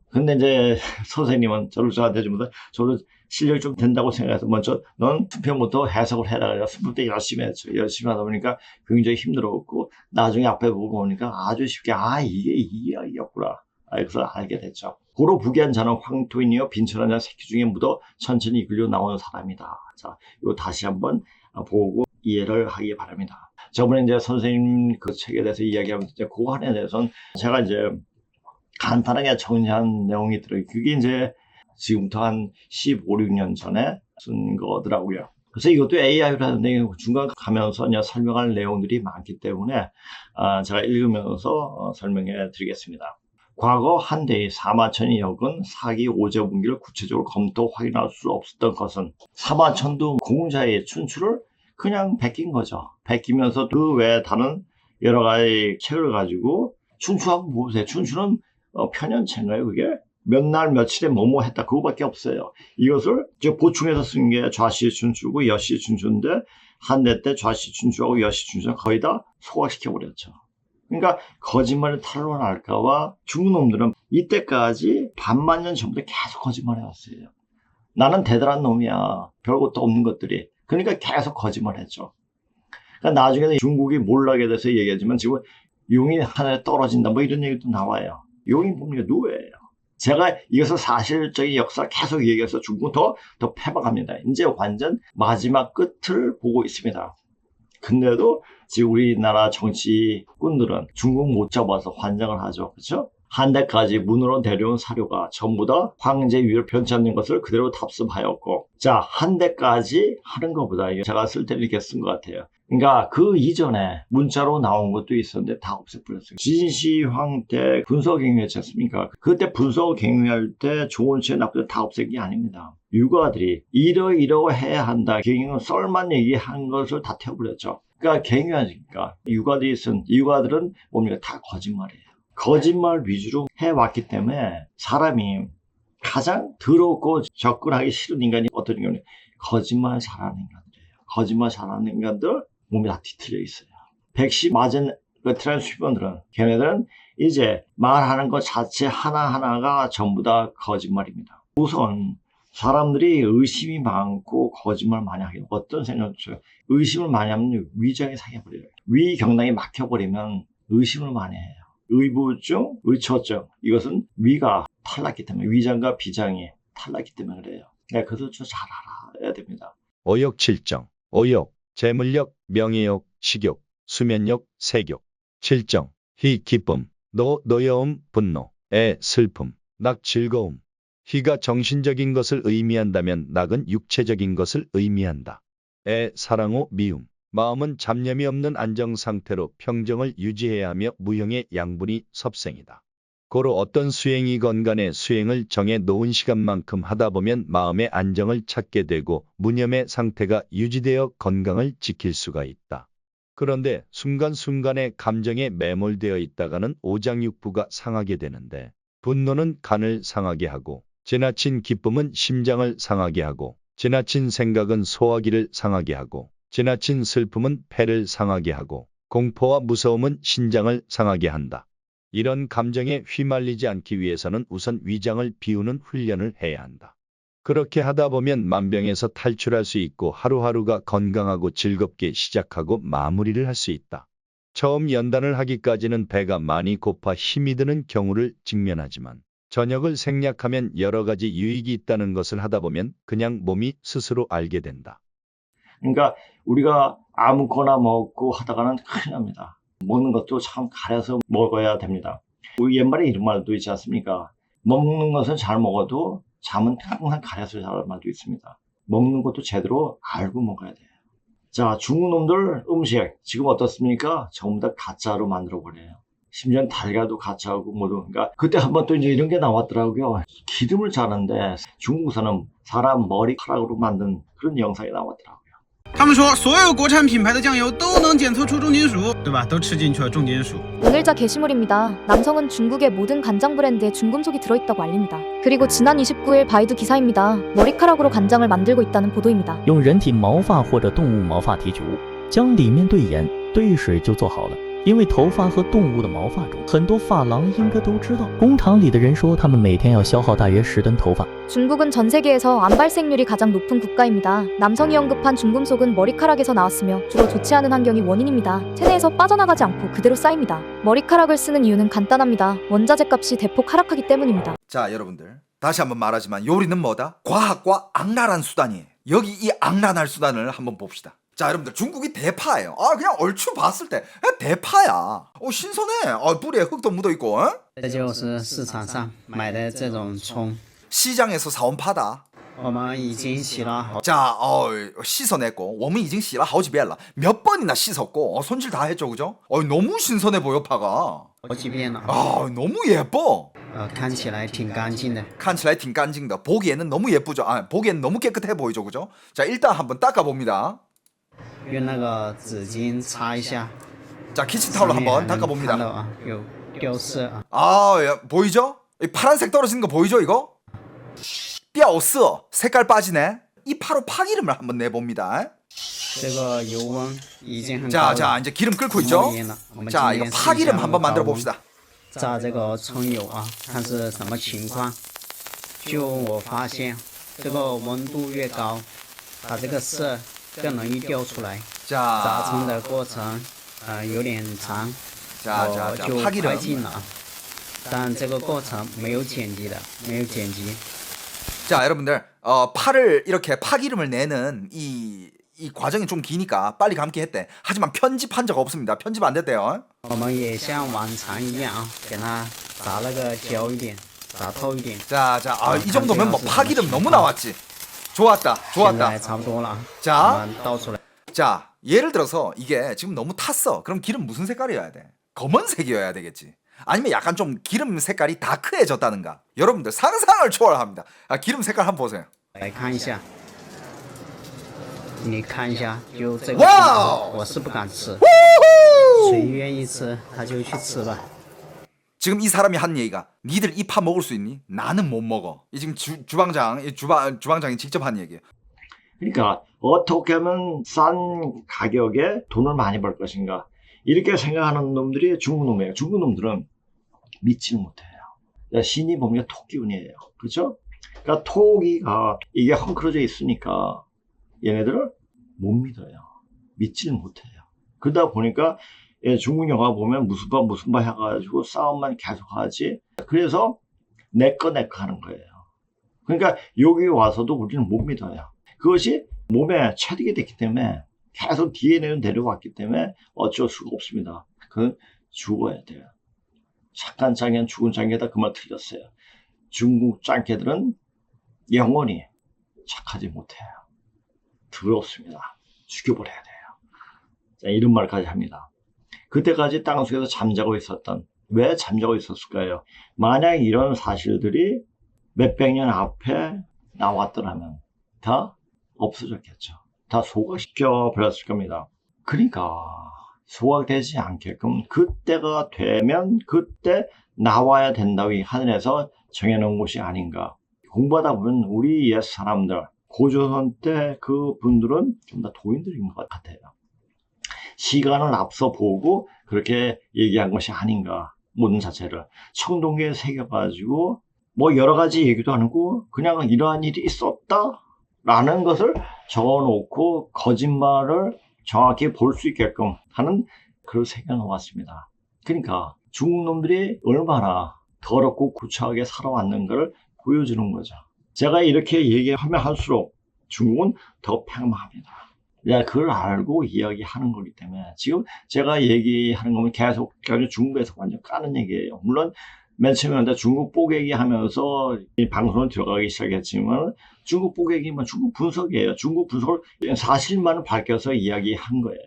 근데 이제 선생님은 저한테 좀 저도 실력이 좀 된다고 생각해서 먼저 넌 순편부터 해석을 해라 그래서 순편 때 열심히 했죠. 열심히 하다 보니까 굉장히 힘들었고 나중에 앞에 보고 보니까 아주 쉽게 이게 이 이야기였구나. 그래서 알게 됐죠. 고로 부귀한 자는 황토인이요 빈천한 자 새끼 중에 묻어 천천히 이끌려 나오는 사람이다. 자, 이거 다시 한번 보고 이해를 하기 바랍니다. 저번에 이제 선생님 그 책에 대해서 이야기하면서 이제 그 한에 대해서는 제가 이제 간단하게 정리한 내용이 있더라고요. 그게 이제 지금부터 한 15, 16년 전에 쓴 거더라고요. 그래서 이것도 AI로 하는데 중간 가면서 설명할 내용들이 많기 때문에 제가 읽으면서 설명해 드리겠습니다. 과거 한 대의 사마천이 역은 사기 오제분기를 구체적으로 검토 확인할 수 없었던 것은 사마천도 공자의 춘추를 그냥 베낀 거죠. 베끼면서 그 외에 다른 여러 가지 책을 가지고 춘추하고 보세요. 춘추는 편연체인가요? 그게 몇 날 며칠에 뭐뭐 했다 그거밖에 없어요. 이것을 보충해서 쓴 게 좌시 춘추고 여시 춘추인데 한대 때 좌시 춘추하고 여시 춘추는 거의 다 소화시켜버렸죠. 그러니까 거짓말을 탄로날까봐 중국 놈들은 이때까지 반만 년 전부터 계속 거짓말 해왔어요. 나는 대단한 놈이야. 별것도 없는 것들이. 그러니까 계속 거짓말했죠. 그러니까 나중에 중국이 몰락에 대해서 얘기하지만 지금 용이 하늘에 떨어진다 뭐 이런 얘기도 나와요. 용이 뭡니까? 누구예요? 제가 이것을 사실적인 역사를 계속 얘기해서 중국은 더 패박합니다. 이제 완전 마지막 끝을 보고 있습니다. 근데도 지금 우리나라 정치꾼들은 중국 못 잡아서 환장을 하죠. 그렇죠? 한대까지 문으로 데려온 사료가 전부 다 황제 위를 편찮는 것을 그대로 답습하였고 자, 한대까지 하는 것보다 제가 쓸 때는 이렇게 쓴 것 같아요. 그러니까 그 이전에 문자로 나온 것도 있었는데 다 없애버렸어요. 진시황 때 분서갱유했지 않습니까? 그때 분서갱유할 때 좋은 죄 나쁜 죄 다 없앤 게 아닙니다. 유가들이 이러해야 한다. 갱유는 썰만 얘기한 것을 다 태워버렸죠. 그러니까 갱유하니까 유가들이 쓴 유가들은 뭡니까? 다 거짓말이에요. 거짓말 위주로 해왔기 때문에 사람이 가장 더럽고 접근하기 싫은 인간이 어떤 인간이 거짓말 잘하는 인간들이에요. 거짓말 잘하는 인간들 몸이 다 뒤틀려 있어요. 백신 맞은 그 트랜스슈머들은 걔네들은 이제 말하는 것 자체 하나하나가 전부 다 거짓말입니다. 우선 사람들이 의심이 많고 거짓말 많이 하게 어떤 생각을 줘요. 의심을 많이 하면 위장이 상해버려요. 위경락이 막혀버리면 의심을 많이 해요. 의부증, 의처증 이것은 위가 탈났기 때문에 위장과 비장이 탈났기 때문에 그래요. 네, 그것을 좀 잘 알아야 됩니다. 오욕 7정, 오욕, 재물욕, 명예욕, 식욕, 수면욕, 색욕, 7정, 희 기쁨, 노여움, 분노, 애 슬픔, 낙 즐거움. 희가 정신적인 것을 의미한다면 낙은 육체적인 것을 의미한다. 애 사랑호 미움, 마음은 잡념이 없는 안정 상태로 평정을 유지해야 하며 무형의 양분이 섭생이다. 고로 어떤 수행이건 간에 수행을 정해 놓은 시간만큼 하다 보면 마음의 안정을 찾게 되고 무념의 상태가 유지되어 건강을 지킬 수가 있다. 그런데 순간순간에 감정에 매몰되어 있다가는 오장육부가 상하게 되는데 분노는 간을 상하게 하고 지나친 기쁨은 심장을 상하게 하고 지나친 생각은 소화기를 상하게 하고 지나친 슬픔은 폐를 상하게 하고 공포와 무서움은 신장을 상하게 한다. 이런 감정에 휘말리지 않기 위해서는 우선 위장을 비우는 훈련을 해야 한다. 그렇게 하다 보면 만병에서 탈출할 수 있고 하루하루가 건강하고 즐겁게 시작하고 마무리를 할 수 있다. 처음 연단을 하기까지는 배가 많이 고파 힘이 드는 경우를 직면하지만 저녁을 생략하면 여러 가지 유익이 있다는 것을 하다 보면 그냥 몸이 스스로 알게 된다. 그러니까 우리가 아무거나 먹고 하다가는 큰일 납니다. 먹는 것도 참 가려서 먹어야 됩니다. 우리 옛말에 이런 말도 있지 않습니까? 먹는 것은 잘 먹어도 잠은 항상 가려서 자는 말도 있습니다. 먹는 것도 제대로 알고 먹어야 돼요. 자, 중국 놈들 음식 지금 어떻습니까? 전부 다 가짜로 만들어 버려요. 심지어 달걀도 가짜하고 뭐도. 그러니까 그때 한번 또 이제 이런 게 나왔더라고요. 기름을 짜는데 중국산은 사람 머리카락으로 만든 그런 영상이 나왔더라고요. 他们说所有国产品牌的酱油都能检测出重金属，对吧？都吃进去了重金属。 오늘자 게시물입니다. 남성은 중국의 모든 간장 브랜드에 중금속이 들어있다고 알립니다. 그리고 지난 29일 바이두 기사입니다. 머리카락으로 간장을 만들고 있다는 보도입니다. 用人体毛发或者动物毛发提取物，将里面兑盐、兑水就做好了。因为头发和动物的毛发中，很多发廊应该都知道，工厂里的人说他们每天要消耗大约10吨头发。 중국은 전 세계에서 암 발생률이 가장 높은 국가입니다. 남성이 언급한 중금속은 머리카락에서 나왔으며 주로 좋지 않은 환경이 원인입니다. 체내에서 빠져나가지 않고 그대로 쌓입니다. 머리카락을 쓰는 이유는 간단합니다. 원자재 값이 대폭 하락하기 때문입니다. 자, 여러분들 다시 한번 말하지만 요리는 뭐다? 과학과 악랄한 수단이에요. 여기 이 악랄한 수단을 한번 봅시다. 자, 여러분들 중국이 대파예요. 그냥 얼추 봤을 때 대파야. 신선해. 뿌리에 흙도 묻어있고. 这就是市场上买的这种葱， 시장에서 사온 파다. 我们已经洗了好 자, 씻어냈고 我们已经洗了好几遍了. 몇 번이나 씻었고 손질 다 했죠, 그죠? 너무 신선해 보여, 파가. 几遍了， 너무 예뻐. 看起来挺干净的。 看起来挺干净的. 보기에는 너무 예쁘죠? 보기에는 너무 깨끗해 보이죠, 그죠? 자, 일단 한번 닦아봅니다. 用那个纸巾擦一下， 자, 키친타올로 한번 닦아봅니다. 看到啊，有掉色啊。 야, 보이죠? 이 파란색 떨어지는 거 보이죠, 이거? 掉色, 색깔 빠지네. 이 파로 파기름을 한번 내봅니다. 这个油温已经很高 자, 了。 자, 이제 기름 끓고 있죠? 我们 자, 今 이거 天试一 파기름 下 한번 만들어 봅시다. 炸这个葱油啊，看是什么情况。就我发现，这个温度越高，它这个色更容易掉出来。炸葱 자, 的过程，有点长， 자, 我 자, 자, 就快 파기름. 进了。但这个过程没有剪辑的，没有剪辑。 자, 여러분들, 파를 이렇게 파기름을 내는 이 과정이 좀 기니까 빨리 감기 했대. 하지만 편집한 적 없습니다. 편집 안 됐대요. 我们也像往常一样啊，给它炸那个焦一点，炸透一点。 자, 자, 이 정도면 뭐 파기름 너무 나왔지. 좋았다, 现 좋았다. 在差不多了啊， 자 我们倒出来。 자, 예를 들어서 이게 지금 너무 탔어. 그럼 기름 무슨 색깔이어야 돼? 검은색이어야 되겠지. 아니면 약간 좀 기름 색깔이 다크해졌다는가. 여러분들 상상을 초월합니다. 기름 색깔 한번 보세요. 来看一下，你看一下，就这个哇程度我是不敢吃。谁愿意吃他就去吃吧。 지금 이 사람이 한 얘기가 니들 이 파 먹을 수 있니? 나는 못 먹어. 이 지금 주방장이 직접 한 얘기예요. 그러니까 어떻게 하면 싼 가격에 돈을 많이 벌 것인가. 이렇게 생각하는 놈들이 중국 놈이에요. 중국 놈들은 믿지를 못해요. 신이 보면 토끼운이에요. 그렇죠? 그러니까 토기가 이게 헝클어져 있으니까 얘네들을 못 믿어요. 믿지를 못해요. 그러다 보니까 중국 영화 보면 무슨 바 해가지고 싸움만 계속하지. 그래서 내꺼 하는 거예요. 그러니까 여기 와서도 우리는 못 믿어요. 그것이 몸에 체득이 됐기 때문에 계속 DNA는 내려왔기 때문에 어쩔 수가 없습니다. 그건 죽어야 돼요. 착한 짱이는 죽은 짱이다. 그 말 틀렸어요. 중국 짱개들은 영원히 착하지 못해요. 더럽습니다. 죽여버려야 돼요. 자, 이런 말까지 합니다. 그때까지 땅속에서 잠자고 있었던, 왜 잠자고 있었을까요? 만약 이런 사실들이 몇백 년 앞에 나왔더라면 다 없어졌겠죠. 다 소각시켜 버렸을 겁니다. 그러니까 소각되지 않게끔 그때가 되면 그때 나와야 된다고 이 하늘에서 정해놓은 것이 아닌가. 공부하다 보면 우리 옛 사람들, 고조선 때 그 분들은 좀 다 도인들인 것 같아요. 시간을 앞서 보고 그렇게 얘기한 것이 아닌가. 모든 자체를 청동기에 새겨가지고 뭐 여러 가지 얘기도 안 하고 그냥 이러한 일이 있었다라는 것을 적어놓고 거짓말을 정확히 볼 수 있게끔 하는 그걸 새겨놓았습니다. 그러니까 중국 놈들이 얼마나 더럽고 구차하게 살아왔는가를 보여주는 거죠. 제가 이렇게 얘기하면 할수록 중국은 더 팽망합니다. 그걸 알고 이야기하는 거기 때문에 지금 제가 얘기하는 거면 계속 중국에서 완전 까는 얘기예요. 물론 맨 처음에 중국 뽀개기 하면서 이 방송을 들어가기 시작했지만 중국 뽀개기만 중국 분석이에요. 중국 분석을 사실만을 밝혀서 이야기한 거예요.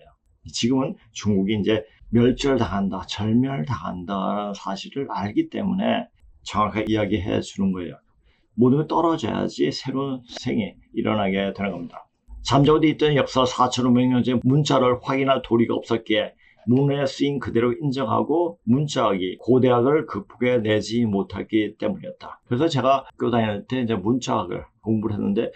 지금은 중국이 이제 멸절당한다, 절멸당한다라는 사실을 알기 때문에 정확하게 이야기해 주는 거예요. 모든 게 떨어져야지 새로운 생이 일어나게 되는 겁니다. 잠자고 있던 역사 4,500년째 문자를 확인할 도리가 없었기에 문에 쓰인 그대로 인정하고 문자학이 고대학을 극복해내지 못했기 때문이었다. 그래서 제가 학교 다닐 때 이제 문자학을 공부를 했는데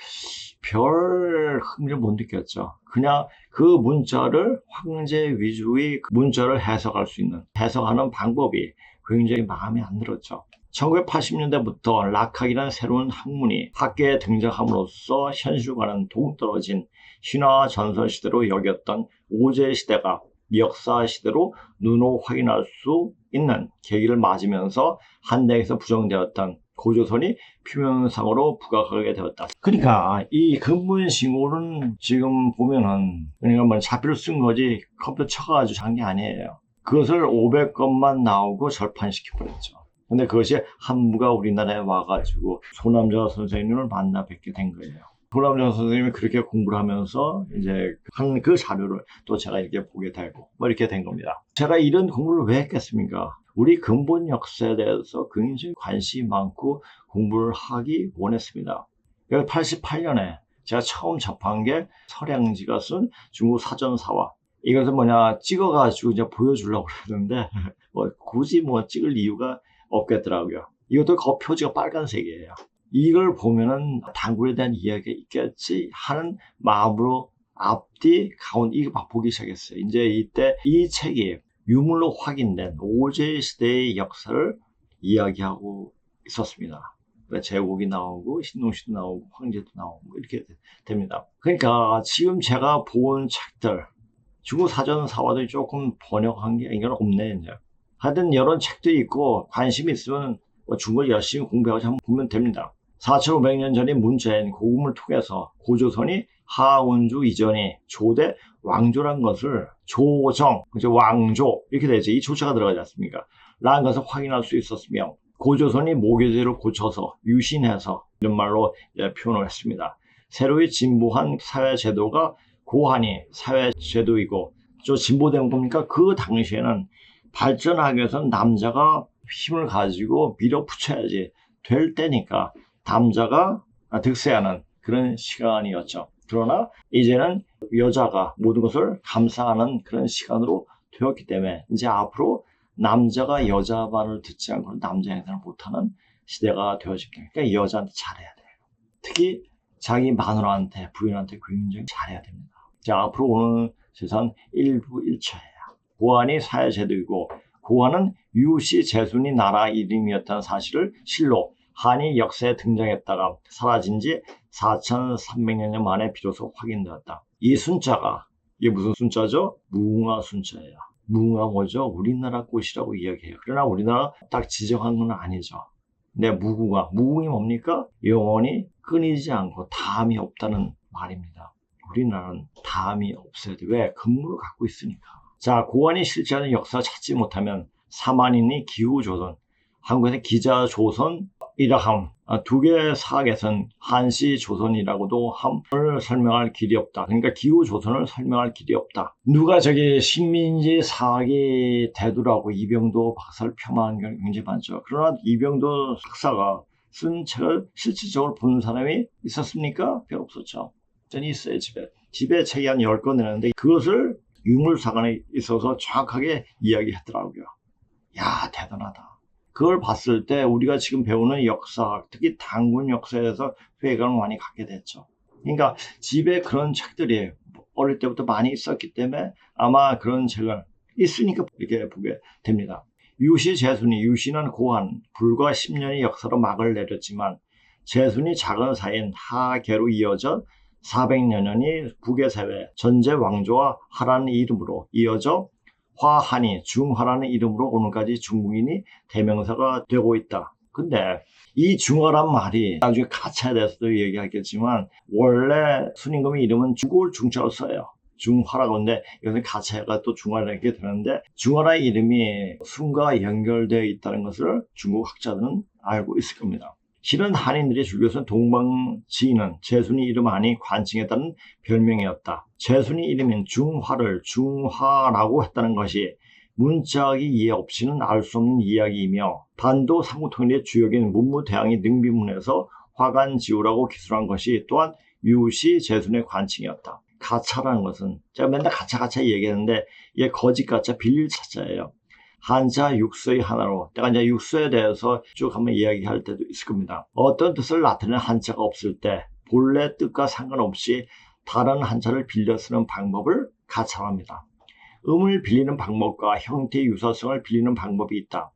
별 흥미를 못 느꼈죠. 그냥 그 문자를 황제 위주의 문자를 해석할 수 있는, 해석하는 방법이 굉장히 마음에 안 들었죠. 1980년대부터 락학이라는 새로운 학문이 학계에 등장함으로써 현실과는 동떨어진 신화 전설 시대로 여겼던 오제 시대가 역사 시대로 눈으로 확인할 수 있는 계기를 맞으면서 한량에서 부정되었던 고조선이 표면상으로 부각하게 되었다. 그러니까 이 근본신고는 지금 보면은 그러니까 뭐 자필로 쓴 거지 컴퓨터 쳐가지고 한 게 아니에요. 그것을 500건만 나오고 절판시켜버렸죠. 근데 그것이 한무가 우리나라에 와가지고 소남자 선생님을 만나 뵙게 된 거예요. 소남자 선생님이 그렇게 공부를 하면서 이제 한 그 자료를 또 제가 이렇게 보게 되고 뭐 이렇게 된 겁니다. 제가 이런 공부를 왜 했겠습니까? 우리 근본 역사에 대해서 굉장히 관심이 많고 공부를 하기 원했습니다. 88년에 제가 처음 접한 게 설량지가 쓴 중국 사전사화. 이것은 뭐냐 찍어가지고 이제 보여주려고 그러는데 뭐 굳이 뭐 찍을 이유가 없겠더라고요. 이것도 그 표지가 빨간색이에요. 이걸 보면은 단군에 대한 이야기가 있겠지 하는 마음으로 앞뒤 가운데 이거 막 보기 시작했어요. 이제 이때 이 책이 유물로 확인된 오제 시대의 역사를 이야기하고 있었습니다. 제국이 나오고 신동시도 나오고 황제도 나오고 이렇게 됩니다. 그러니까 지금 제가 본 책들 중국 사전사화도 조금 번역한 게 이건 없네 이제. 하여튼 이런 책도 있고 관심이 있으면 중국을 열심히 공부하고 한번 보면 됩니다. 4,500년 전의 문자인 고금을 통해서 고조선이 하운주 이전에 조대 왕조란 것을 조정, 왕조 이렇게 되죠. 이 조차가 들어가지 않습니까? 라는 것을 확인할 수 있었으며 고조선이 모계제를 고쳐서 유신해서 이런 말로 표현을 했습니다. 새로이 진보한 사회제도가 고한이 사회제도이고 저 진보된 겁니까? 그 당시에는 발전하기 위해서는 남자가 힘을 가지고 밀어붙여야지 될 때니까 남자가 득세하는 그런 시간이었죠. 그러나 이제는 여자가 모든 것을 감사하는 그런 시간으로 되었기 때문에 이제 앞으로 남자가 여자 말을 듣지 않고 남자 행동을 못하는 시대가 되어질 겁니다. 그러니까 여자한테 잘해야 돼요. 특히 자기 마누라한테 부인한테 굉장히 잘해야 됩니다. 자, 앞으로 오는 세상 일부 일처예요. 고한이 사회제도이고 고한은 유시 제순이 나라 이름이었다는 사실을 실로 한이 역사에 등장했다가 사라진 지 4300년 만에 비로소 확인되었다. 이 순자가 이게 무슨 순자죠? 무궁화 순자예요. 무궁화 뭐죠? 우리나라 꽃이라고 이야기해요. 그러나 우리나라 딱 지정한 건 아니죠. 근데 무궁이 뭡니까? 영원히 끊이지 않고 다음이 없다는 말입니다. 우리나라는 다음이 없어야 돼. 왜? 근무를 갖고 있으니까. 자, 고한이 실제하는 역사 찾지 못하면 사만인이 기후조선, 한국에서 기자조선이라 함, 두 개의 사학에선 한시조선이라고도 함을 설명할 길이 없다. 그러니까 기후조선을 설명할 길이 없다. 누가 저기 식민지 사학이 대두라고 이병도 박사를 폄하한 게 굉장히 많죠. 그러나 이병도 박사가 쓴 책을 실질적으로 본 사람이 있었습니까? 별로 없었죠. 저는 있어요, 집에. 집에 책이 한 10권 되는데 그것을 유물사관에 있어서 정확하게 이야기했더라고요. 야, 대단하다. 그걸 봤을 때 우리가 지금 배우는 역사, 특히 단군 역사에서 회의감을 많이 갖게 됐죠. 그러니까 집에 그런 책들이 어릴 때부터 많이 있었기 때문에 아마 그런 책을 있으니까 이렇게 보게 됩니다. 유시 제순이, 유시는 고한, 불과 10년의 역사로 막을 내렸지만 제순이 작은 사이인 하계로 이어져 400여 년이 북의 세계 전제 왕조와 하라는 이름으로 이어져 화한이 중화라는 이름으로 오늘까지 중국인이 대명사가 되고 있다. 근데 이 중화란 말이 나중에 가차에 대해서도 얘기하겠지만 원래 순임금의 이름은 중국을 중자로 써요. 중화라고 하는데 이것은 가차가 또 중화라게 되는데 중화라의 이름이 순과 연결되어 있다는 것을 중국 학자들은 알고 있을 겁니다. 실은 한인들이 줄여서 동방지인은 제순이 이름 안이 관칭했다는 별명이었다. 제순이 이름인 중화를 중화라고 했다는 것이 문자학이 이해 없이는 알 수 없는 이야기이며 반도 삼국통일의 주역인 문무대왕이 능비문에서 화관지우라고 기술한 것이 또한 유시 제순의 관칭이었다. 가차라는 것은 제가 맨날 가차 얘기했는데 이게 거짓 가짜 빌릴 차자예요. 한자 육서의 하나로 내가 이제 육서에 대해서 쭉 한번 이야기할 때도 있을 겁니다. 어떤 뜻을 나타내는 한자가 없을 때 본래 뜻과 상관없이 다른 한자를 빌려 쓰는 방법을 가차합니다. 음을 빌리는 방법과 형태의 유사성을 빌리는 방법이 있다.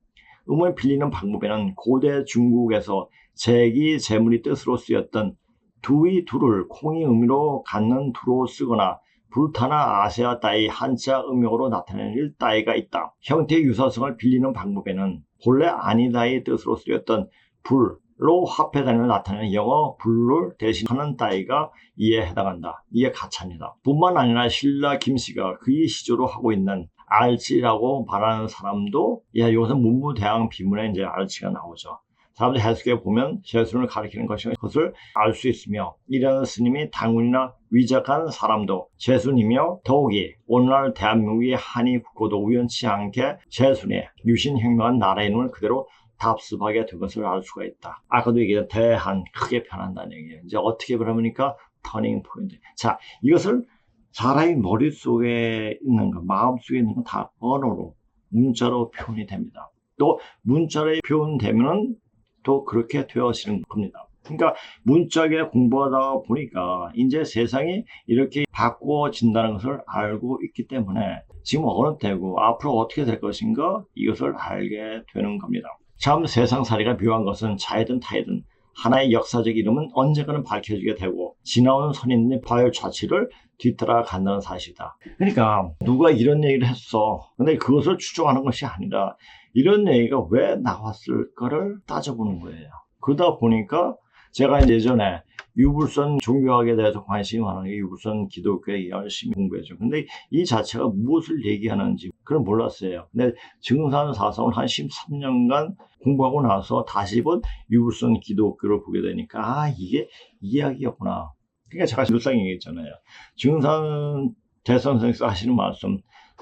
음을 빌리는 방법에는 고대 중국에서 제기, 제물이 뜻으로 쓰였던 두의 두를 콩이 의미로 갖는 두로 쓰거나 불타나 아세아 따위 한자 음역으로 나타내는 따위가 있다. 형태의 유사성을 빌리는 방법에는 본래 아니다의 뜻으로 쓰였던 불로 화폐단을 나타내는 영어 불을 대신하는 따위가 이에 해당한다. 이게 가차입니다. 뿐만 아니라 신라 김씨가 그의 시조로 하고 있는 알지라고 말하는 사람도 여기서 문무대왕 비문에 이제 알지가 나오죠. 사람들 해석해 보면 제순을 가리키는 것을 알 수 있으며 이런 스님이 당군이나 위작한 사람도 제순이며 더욱이 오늘날 대한민국의 한이 국고도 우연치 않게 제순의 유신혁명한 나라 이름을 그대로 답습하게 된 것을 알 수가 있다. 아까도 얘기했던 대한 크게 변한다는 얘기예요. 이제 어떻게 그러니까 터닝 포인트. 자, 이것을 사람의 머릿속에 있는 것, 마음속에 있는 것 다 언어로 문자로 표현이 됩니다. 또 문자로 표현되면은 또 그렇게 되어지는 겁니다. 그러니까 문자계 공부하다 보니까 이제 세상이 이렇게 바꿔진다는 것을 알고 있기 때문에 지금 어느 때고 앞으로 어떻게 될 것인가 이것을 알게 되는 겁니다. 참 세상살이가 묘한 것은 자이든 타이든 하나의 역사적 이름은 언젠가는 밝혀지게 되고 지나온 선인의 바열 자취를 뒤따라 간다는 사실이다. 그러니까 누가 이런 얘기를 했어. 근데 그것을 추정하는 것이 아니라 이런 얘기가 왜 나왔을까를 따져보는 거예요. 그러다 보니까 제가 예전에 유불선 종교학에 대해서 관심이 많은 게 유불선 기독교에 열심히 공부했죠. 근데 이 자체가 무엇을 얘기하는지 그걸 몰랐어요. 근데 증산사성을 한 13년간 공부하고 나서 다시 본 유불선 기독교를 보게 되니까 이게 이야기였구나. 그러니까 제가 늘상 얘기했잖아요. 증산 대선생께서 하시는 말씀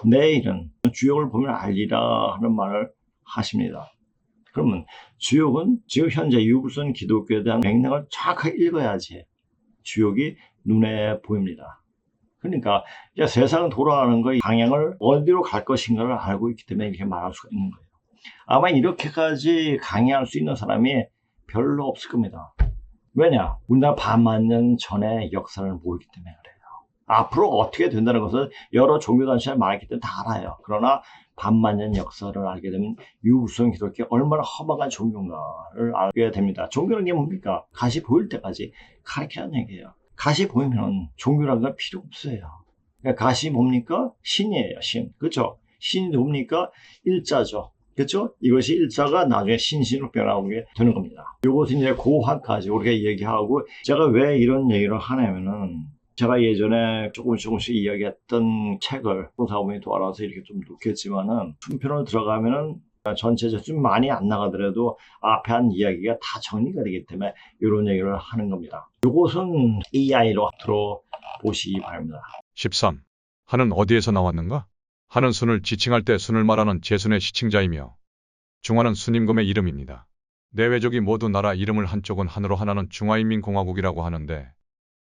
내일은 주역을 보면 알리라 하는 말을 하십니다. 그러면 주역은 지금 현재 유불선 기독교에 대한 맥락을 정확하게 읽어야지 주역이 눈에 보입니다. 그러니까 이제 세상 돌아가는 거의 방향을 어디로 갈 것인가를 알고 있기 때문에 이렇게 말할 수가 있는 거예요. 아마 이렇게까지 강의할 수 있는 사람이 별로 없을 겁니다. 왜냐? 우리나라 반만 년 전의 역사를 모르기 때문에 그래요. 앞으로 어떻게 된다는 것을 여러 종교단체가 말했기 때문에 다 알아요. 그러나 반만년 역사를 알게 되면 유구성 기독교 얼마나 험악한 종교인가를 알게 됩니다. 종교는 게 뭡니까? 가시 보일 때까지 가르치는 얘기예요. 가시 보이면 종교라는 건 필요 없어요. 그러니까 가시 뭡니까? 신이에요, 신. 그렇죠? 신이 뭡니까? 일자죠. 그렇죠? 이것이 일자가 나중에 신신으로 변화하게 되는 겁니다. 이것은 이제 고학까지 우리가 얘기하고, 제가 왜 이런 얘기를 하냐면은, 제가 예전에 조금씩 이야기했던 책을 사모님이 도와서 이렇게 좀 놓겠지만은, 순편으로 들어가면은 전체적으로 좀 많이 안 나가더라도 앞에 한 이야기가 다 정리가 되기 때문에 이런 얘기를 하는 겁니다. 이것은 AI로 들어보시기 바랍니다. 13. 한은 어디에서 나왔는가? 한은 순을 지칭할 때 순을 말하는 제순의 시칭자이며 중화는 순임금의 이름입니다. 내외족이 모두 나라 이름을 한쪽은 한으로 하나는 중화인민공화국이라고 하는데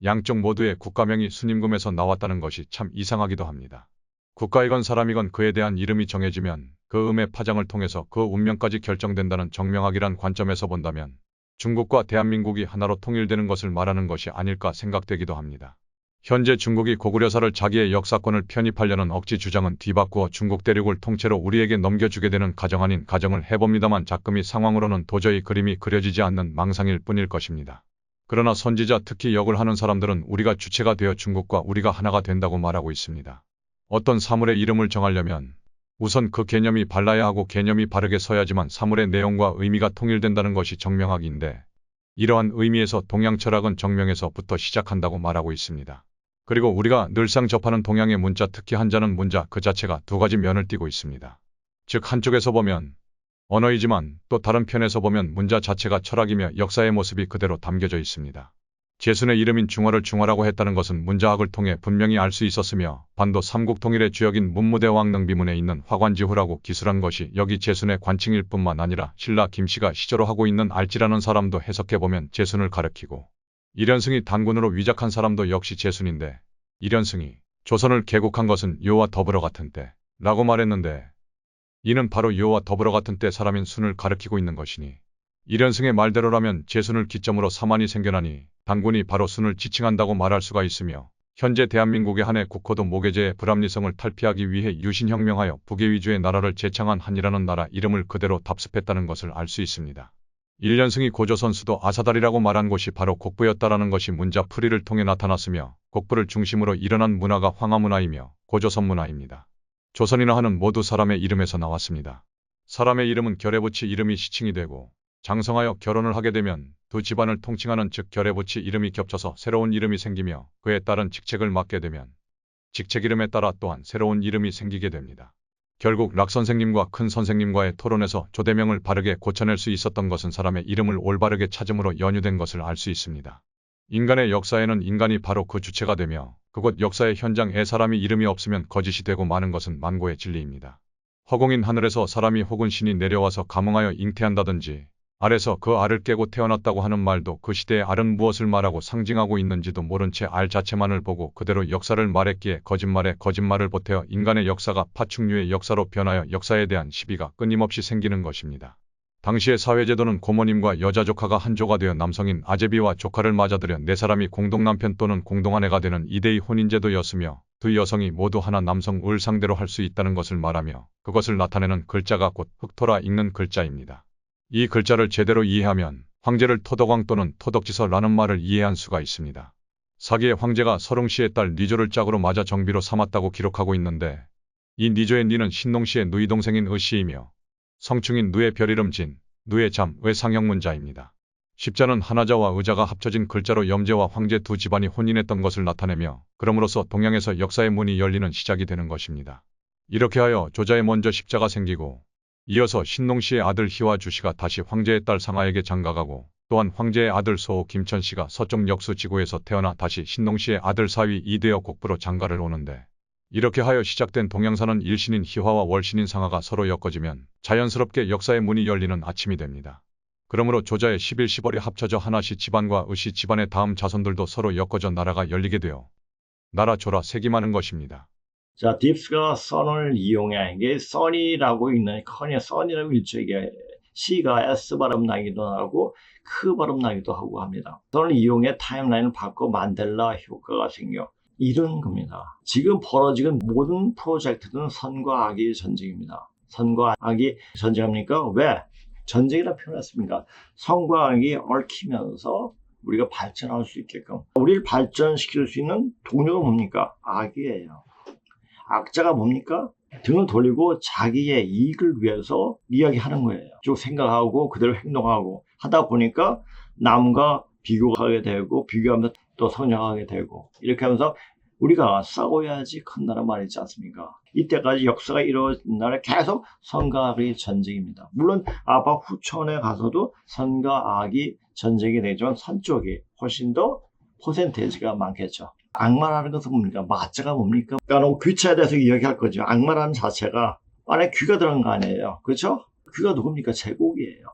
양쪽 모두의 국가명이 순임금에서 나왔다는 것이 참 이상하기도 합니다. 국가이건 사람이건 그에 대한 이름이 정해지면 그 음의 파장을 통해서 그 운명까지 결정된다는 정명학이란 관점에서 본다면 중국과 대한민국이 하나로 통일되는 것을 말하는 것이 아닐까 생각되기도 합니다. 현재 중국이 고구려사를 자기의 역사권을 편입하려는 억지 주장은 뒤바꾸어 중국 대륙을 통째로 우리에게 넘겨주게 되는 가정 아닌 가정을 해봅니다만 작금이 상황으로는 도저히 그림이 그려지지 않는 망상일 뿐일 것입니다. 그러나 선지자 특히 역을 하는 사람들은 우리가 주체가 되어 중국과 우리가 하나가 된다고 말하고 있습니다. 어떤 사물의 이름을 정하려면 우선 그 개념이 발라야 하고 개념이 바르게 서야지만 사물의 내용과 의미가 통일된다는 것이 정명학인데 이러한 의미에서 동양 철학은 정명에서부터 시작한다고 말하고 있습니다. 그리고 우리가 늘상 접하는 동양의 문자 특히 한자는 문자 그 자체가 두 가지 면을 띠고 있습니다. 즉 한쪽에서 보면 언어이지만 또 다른 편에서 보면 문자 자체가 철학이며 역사의 모습이 그대로 담겨져 있습니다. 제순의 이름인 중화를 중화라고 했다는 것은 문자학을 통해 분명히 알 수 있었으며 반도 삼국통일의 주역인 문무대왕 능비문에 있는 화관지후라고 기술한 것이 여기 제순의 관칭일 뿐만 아니라 신라 김씨가 시조로 하고 있는 알지라는 사람도 해석해보면 제순을 가리키고 이련승이 단군으로 위작한 사람도 역시 제순인데 이련승이 조선을 개국한 것은 요와 더불어 같은 때 라고 말했는데 이는 바로 요와 더불어 같은 때 사람인 순을 가리키고 있는 것이니 이련승의 말대로라면 제순을 기점으로 사만이 생겨나니 단군이 바로 순을 지칭한다고 말할 수가 있으며 현재 대한민국의 한해 국호도 모계제의 불합리성을 탈피하기 위해 유신혁명하여 북의 위주의 나라를 재창한 한이라는 나라 이름을 그대로 답습했다는 것을 알 수 있습니다. 일련승이 고조선 수도 아사달이라고 말한 곳이 바로 곡부였다라는 것이 문자 풀이를 통해 나타났으며 곡부를 중심으로 일어난 문화가 황하문화이며 고조선 문화입니다. 조선이나 한은 모두 사람의 이름에서 나왔습니다. 사람의 이름은 결에붙이 이름이 시칭이 되고 장성하여 결혼을 하게 되면 두 집안을 통칭하는 즉 결에붙이 이름이 겹쳐서 새로운 이름이 생기며 그에 따른 직책을 맡게 되면 직책 이름에 따라 또한 새로운 이름이 생기게 됩니다. 결국 락 선생님과 큰 선생님과의 토론에서 조대명을 바르게 고쳐낼 수 있었던 것은 사람의 이름을 올바르게 찾음으로 연유된 것을 알 수 있습니다. 인간의 역사에는 인간이 바로 그 주체가 되며 그곳 역사의 현장에 사람이 이름이 없으면 거짓이 되고 마는 것은 만고의 진리입니다. 허공인 하늘에서 사람이 혹은 신이 내려와서 감흥하여 잉태한다든지 알에서 그 알을 깨고 태어났다고 하는 말도 그 시대의 알은 무엇을 말하고 상징하고 있는지도 모른 채 알 자체만을 보고 그대로 역사를 말했기에 거짓말에 거짓말을 보태어 인간의 역사가 파충류의 역사로 변하여 역사에 대한 시비가 끊임없이 생기는 것입니다. 당시의 사회제도는 고모님과 여자 조카가 한조가 되어 남성인 아제비와 조카를 맞아들여 네 사람이 공동남편 또는 공동아내가 되는 2대2 혼인제도였으며 두 여성이 모두 하나 남성을 상대로 할 수 있다는 것을 말하며 그것을 나타내는 글자가 곧 흑토라 읽는 글자입니다. 이 글자를 제대로 이해하면 황제를 토덕왕 또는 토덕지서라는 말을 이해할 수가 있습니다. 사기의 황제가 서릉씨의 딸 니조를 짝으로 맞아 정비로 삼았다고 기록하고 있는데 이 니조의 니는 신농씨의 누이 동생인 의씨이며 성충인 누의 별이름 진, 누의 잠의 상형문자입니다. 십자는 한화자와 의자가 합쳐진 글자로 염제와 황제 두 집안이 혼인했던 것을 나타내며 그럼으로써 동양에서 역사의 문이 열리는 시작이 되는 것입니다. 이렇게 하여 조자에 먼저 십자가 생기고 이어서 신농씨의 아들 희화주씨가 다시 황제의 딸 상하에게 장가가고 또한 황제의 아들 소호 김천씨가 서쪽 역수 지구에서 태어나 다시 신농씨의 아들 사위 이되어 곡부로 장가를 오는데 이렇게 하여 시작된 동양사는 일신인 희화와 월신인 상하가 서로 엮어지면 자연스럽게 역사의 문이 열리는 아침이 됩니다. 그러므로 조자의 11, 10월이 합쳐져 하나씨 집안과 의씨 집안의 다음 자손들도 서로 엮어져 나라가 열리게 되어 나라 조라 색이 많은 것입니다. 자, 딥스가 선을 이용해. 이게 선이라고 있는, 커니의 선이라고 있죠. 이게 C가 S 발음 나기도 하고, 크 발음 나기도 하고 합니다. 선을 이용해 타임라인을 바꿔 만델라 효과가 생겨. 이런 겁니다. 지금 벌어지는 모든 프로젝트는 선과 악의 전쟁입니다. 선과 악이 전쟁합니까? 왜? 전쟁이라 표현했습니까? 선과 악이 얽히면서 우리가 발전할 수 있게끔 우리를 발전시킬 수 있는 동료가 뭡니까? 악이에요. 악자가 뭡니까? 등을 돌리고 자기의 이익을 위해서 이야기하는 거예요. 쭉 생각하고 그대로 행동하고 하다 보니까 남과 비교하게 되고 비교하면서 또 성장하게 되고 이렇게 하면서 우리가 싸워야지 큰다는 말이 있지 않습니까? 이때까지 역사가 이루어진 날에 계속 선과 악의 전쟁입니다. 물론 아바 후천에 가서도 선과 악이 전쟁이 되지만 선 쪽이 훨씬 더 퍼센테이지가 많겠죠. 악마라는 것은 뭡니까? 마자가 뭡니까? 그러니까 귀자에 대해서 이야기할 거죠. 악마라는 자체가 안에 귀가 들어간 거 아니에요. 그렇죠? 귀가 누굽니까? 제국이에요.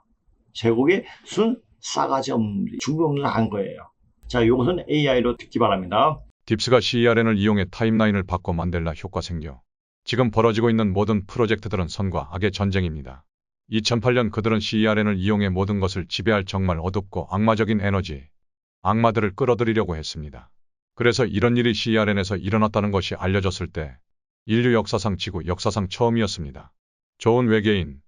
제국이 순 싸가지 없는 중요 없는 안 거예요. 자, 이것은 AI로 듣기 바랍니다. 딥스가 CERN을 이용해 타임라인을 바꿔 만델라 효과 생겨. 지금 벌어지고 있는 모든 프로젝트들은 선과 악의 전쟁입니다. 2008년 그들은 CERN을 이용해 모든 것을 지배할 정말 어둡고 악마적인 에너지, 악마들을 끌어들이려고 했습니다. 그래서 이런 일이 CERN에서 일어났다는 것이 알려졌을 때 인류 역사상 지구 역사상 처음이었습니다. 좋은 외계인,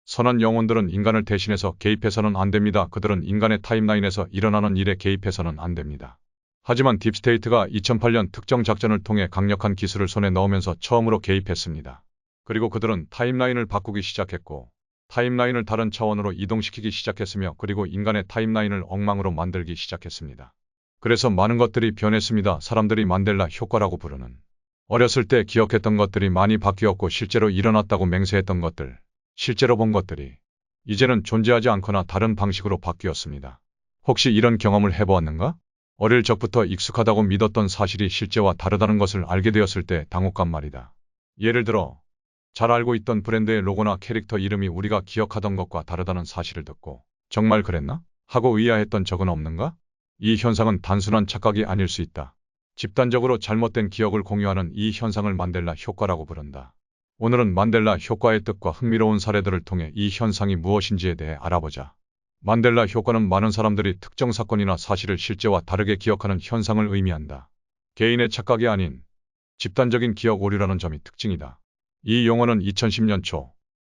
선한 영혼들은 인간을 대신해서 개입해서는 안 됩니다. 그들은 인간의 타임라인에서 일어나는 일에 개입해서는 안 됩니다. 하지만 딥스테이트가 2008년 특정 작전을 통해 강력한 기술을 손에 넣으면서 처음으로 개입했습니다. 그리고 그들은 타임라인을 바꾸기 시작했고 타임라인을 다른 차원으로 이동시키기 시작했으며 그리고 인간의 타임라인을 엉망으로 만들기 시작했습니다. 그래서 많은 것들이 변했습니다. 사람들이 만델라 효과라고 부르는 어렸을 때 기억했던 것들이 많이 바뀌었고 실제로 일어났다고 맹세했던 것들, 실제로 본 것들이 이제는 존재하지 않거나 다른 방식으로 바뀌었습니다. 혹시 이런 경험을 해보았는가? 어릴 적부터 익숙하다고 믿었던 사실이 실제와 다르다는 것을 알게 되었을 때 당혹감 말이다. 예를 들어 잘 알고 있던 브랜드의 로고나 캐릭터 이름이 우리가 기억하던 것과 다르다는 사실을 듣고 정말 그랬나? 하고 의아했던 적은 없는가? 이 현상은 단순한 착각이 아닐 수 있다. 집단적으로 잘못된 기억을 공유하는 이 현상을 만델라 효과라고 부른다. 오늘은 만델라 효과의 뜻과 흥미로운 사례들을 통해 이 현상이 무엇인지에 대해 알아보자. 만델라 효과는 많은 사람들이 특정 사건이나 사실을 실제와 다르게 기억하는 현상을 의미한다. 개인의 착각이 아닌 집단적인 기억 오류라는 점이 특징이다. 이 용어는 2010년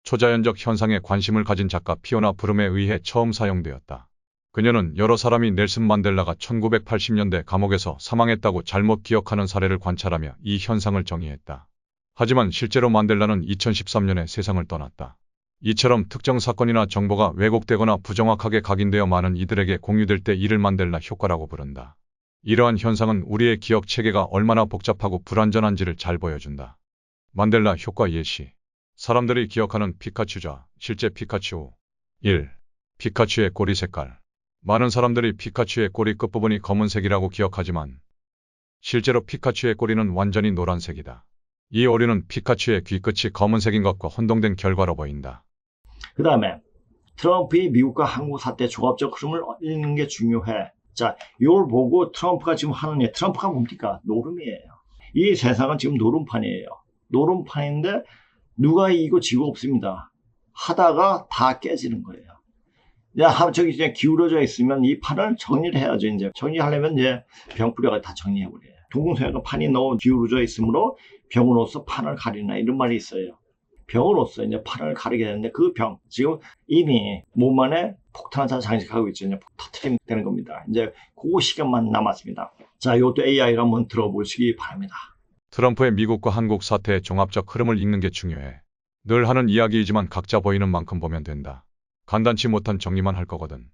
초자연적 현상에 관심을 가진 작가 피오나 브룸에 의해 처음 사용되었다. 그녀는 여러 사람이 넬슨 만델라가 1980년대 감옥에서 사망했다고 잘못 기억하는 사례를 관찰하며 이 현상을 정의했다. 하지만 실제로 만델라는 2013년에 세상을 떠났다. 이처럼 특정 사건이나 정보가 왜곡되거나 부정확하게 각인되어 많은 이들에게 공유될 때 이를 만델라 효과라고 부른다. 이러한 현상은 우리의 기억 체계가 얼마나 복잡하고 불완전한지를 잘 보여준다. 만델라 효과 예시. 사람들이 기억하는 피카츄자, 실제 피카츄. 1. 피카츄의 꼬리 색깔. 많은 사람들이 피카츄의 꼬리 끝부분이 검은색이라고 기억하지만 실제로 피카츄의 꼬리는 완전히 노란색이다. 이 오류는 피카츄의 귀끝이 검은색인 것과 혼동된 결과로 보인다. 그 다음에 트럼프의 미국과 한국 사태 종합적 흐름을 읽는 게 중요해. 자, 이걸 보고 트럼프가 지금 하는 일, 트럼프가 뭡니까? 노름이에요. 이 세상은 지금 노름판이에요. 노름판인데 누가 이기고 지고 없습니다. 하다가 다 깨지는 거예요. 저기 이제 기울어져 있으면 이 판을 정리를 해야죠. 이제 정리하려면 이제 병풀이가 다 정리해버려요. 동공서양과 판이 너무 기울어져 있으므로 병으로서 판을 가리나 이런 말이 있어요. 병으로서 이제 판을 가리게 되는데 그 병, 지금 이미 몸 안에 폭탄을 다 장식하고 있죠. 이제 터트리면 되는 겁니다. 이제 그 시간만 남았습니다. 자, 이것도 AI를 한번 들어보시기 바랍니다. 트럼프의 미국과 한국 사태의 종합적 흐름을 읽는 게 중요해. 늘 하는 이야기이지만 각자 보이는 만큼 보면 된다. 간단치 못한 정리만 할 거거든.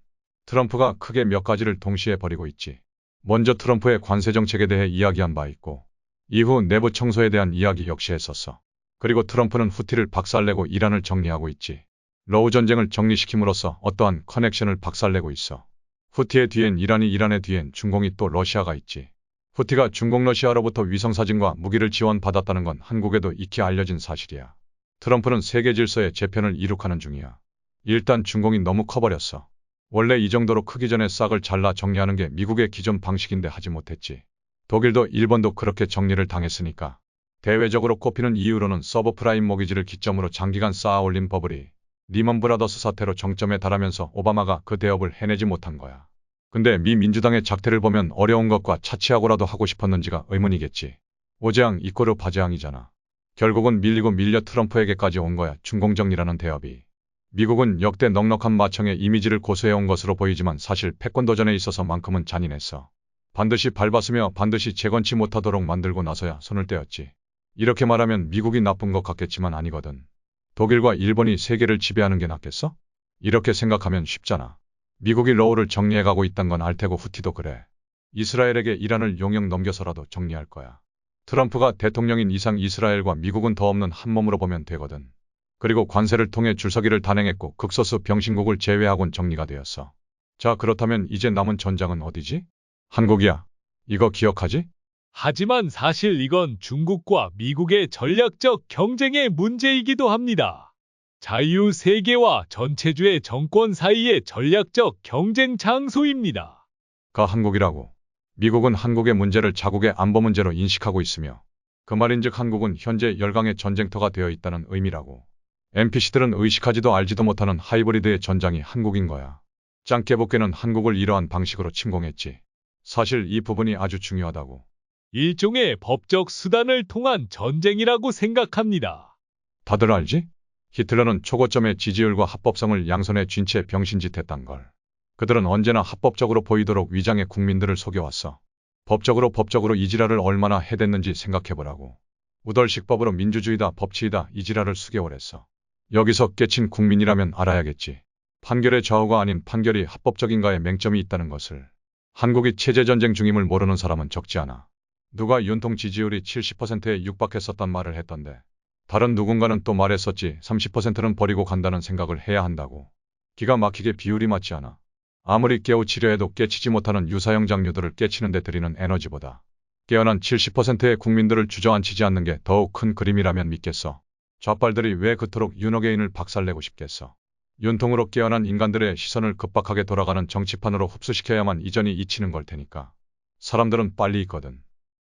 트럼프가 크게 몇 가지를 동시에 벌이고 있지. 먼저 트럼프의 관세 정책에 대해 이야기한 바 있고 이후 내부 청소에 대한 이야기 역시 했었어. 그리고 트럼프는 후티를 박살내고 이란을 정리하고 있지. 러우 전쟁을 정리시킴으로써 어떠한 커넥션을 박살내고 있어. 후티의 뒤엔 이란이, 이란의 뒤엔 중공이 또 러시아가 있지. 후티가 중공 러시아로부터 위성사진과 무기를 지원받았다는 건 한국에도 익히 알려진 사실이야. 트럼프는 세계 질서의 재편을 이룩하는 중이야. 일단 중공이 너무 커버렸어. 원래 이 정도로 크기 전에 싹을 잘라 정리하는 게 미국의 기존 방식인데 하지 못했지. 독일도 일본도 그렇게 정리를 당했으니까. 대외적으로 꼽히는 이유로는 서브프라임 모기지를 기점으로 장기간 쌓아올린 버블이 리먼 브라더스 사태로 정점에 달하면서 오바마가 그 대업을 해내지 못한 거야. 근데 미 민주당의 작태를 보면 어려운 것과 차치하고라도 하고 싶었는지가 의문이겠지. 오재앙 이꼬르 바재앙이잖아. 결국은 밀리고 밀려 트럼프에게까지 온 거야. 중공정리라는 대업이. 미국은 역대 넉넉한 마청의 이미지를 고수해온 것으로 보이지만 사실 패권 도전에 있어서만큼은 잔인했어. 반드시 밟았으며 반드시 재건치 못하도록 만들고 나서야 손을 떼었지. 이렇게 말하면 미국이 나쁜 것 같겠지만 아니거든. 독일과 일본이 세계를 지배하는 게 낫겠어? 이렇게 생각하면 쉽잖아. 미국이 러우를 정리해가고 있단 건 알테고 후티도 그래. 이스라엘에게 이란을 용역 넘겨서라도 정리할 거야. 트럼프가 대통령인 이상 이스라엘과 미국은 더 없는 한 몸으로 보면 되거든. 그리고 관세를 통해 줄서기를 단행했고 극소수 병신국을 제외하곤 정리가 되었어. 자, 그렇다면 이제 남은 전장은 어디지? 한국이야. 이거 기억하지? 하지만 사실 이건 중국과 미국의 전략적 경쟁의 문제이기도 합니다. 자유세계와 전체주의 정권 사이의 전략적 경쟁 장소입니다. 가 한국이라고. 미국은 한국의 문제를 자국의 안보 문제로 인식하고 있으며 그 말인즉 한국은 현재 열강의 전쟁터가 되어 있다는 의미라고. NPC들은 의식하지도 알지도 못하는 하이브리드의 전장이 한국인 거야. 짱깨복개는 한국을 이러한 방식으로 침공했지. 사실 이 부분이 아주 중요하다고. 일종의 법적 수단을 통한 전쟁이라고 생각합니다. 다들 알지? 히틀러는 초고점의 지지율과 합법성을 양손에 쥔 채 병신짓했단 걸. 그들은 언제나 합법적으로 보이도록 위장의 국민들을 속여왔어. 법적으로 이 지랄을 얼마나 해댔는지 생각해보라고. 우덜식법으로 민주주의다 법치이다 이 지랄을 수개월했어. 여기서 깨친 국민이라면 알아야겠지. 판결의 좌우가 아닌 판결이 합법적인가에 맹점이 있다는 것을. 한국이 체제전쟁 중임을 모르는 사람은 적지 않아. 누가 윤통 지지율이 70%에 육박했었단 말을 했던데. 다른 누군가는 또 말했었지 30%는 버리고 간다는 생각을 해야 한다고. 기가 막히게 비율이 맞지 않아. 아무리 깨우치려 해도 깨치지 못하는 유사형 장류들을 깨치는 데 들이는 에너지보다 깨어난 70%의 국민들을 주저앉히지 않는 게 더욱 큰 그림이라면 믿겠어. 좌빨들이 왜 그토록 윤호개인을 박살내고 싶겠어. 윤통으로 깨어난 인간들의 시선을 급박하게 돌아가는 정치판으로 흡수시켜야만 이전이 잊히는 걸 테니까. 사람들은 빨리 있거든.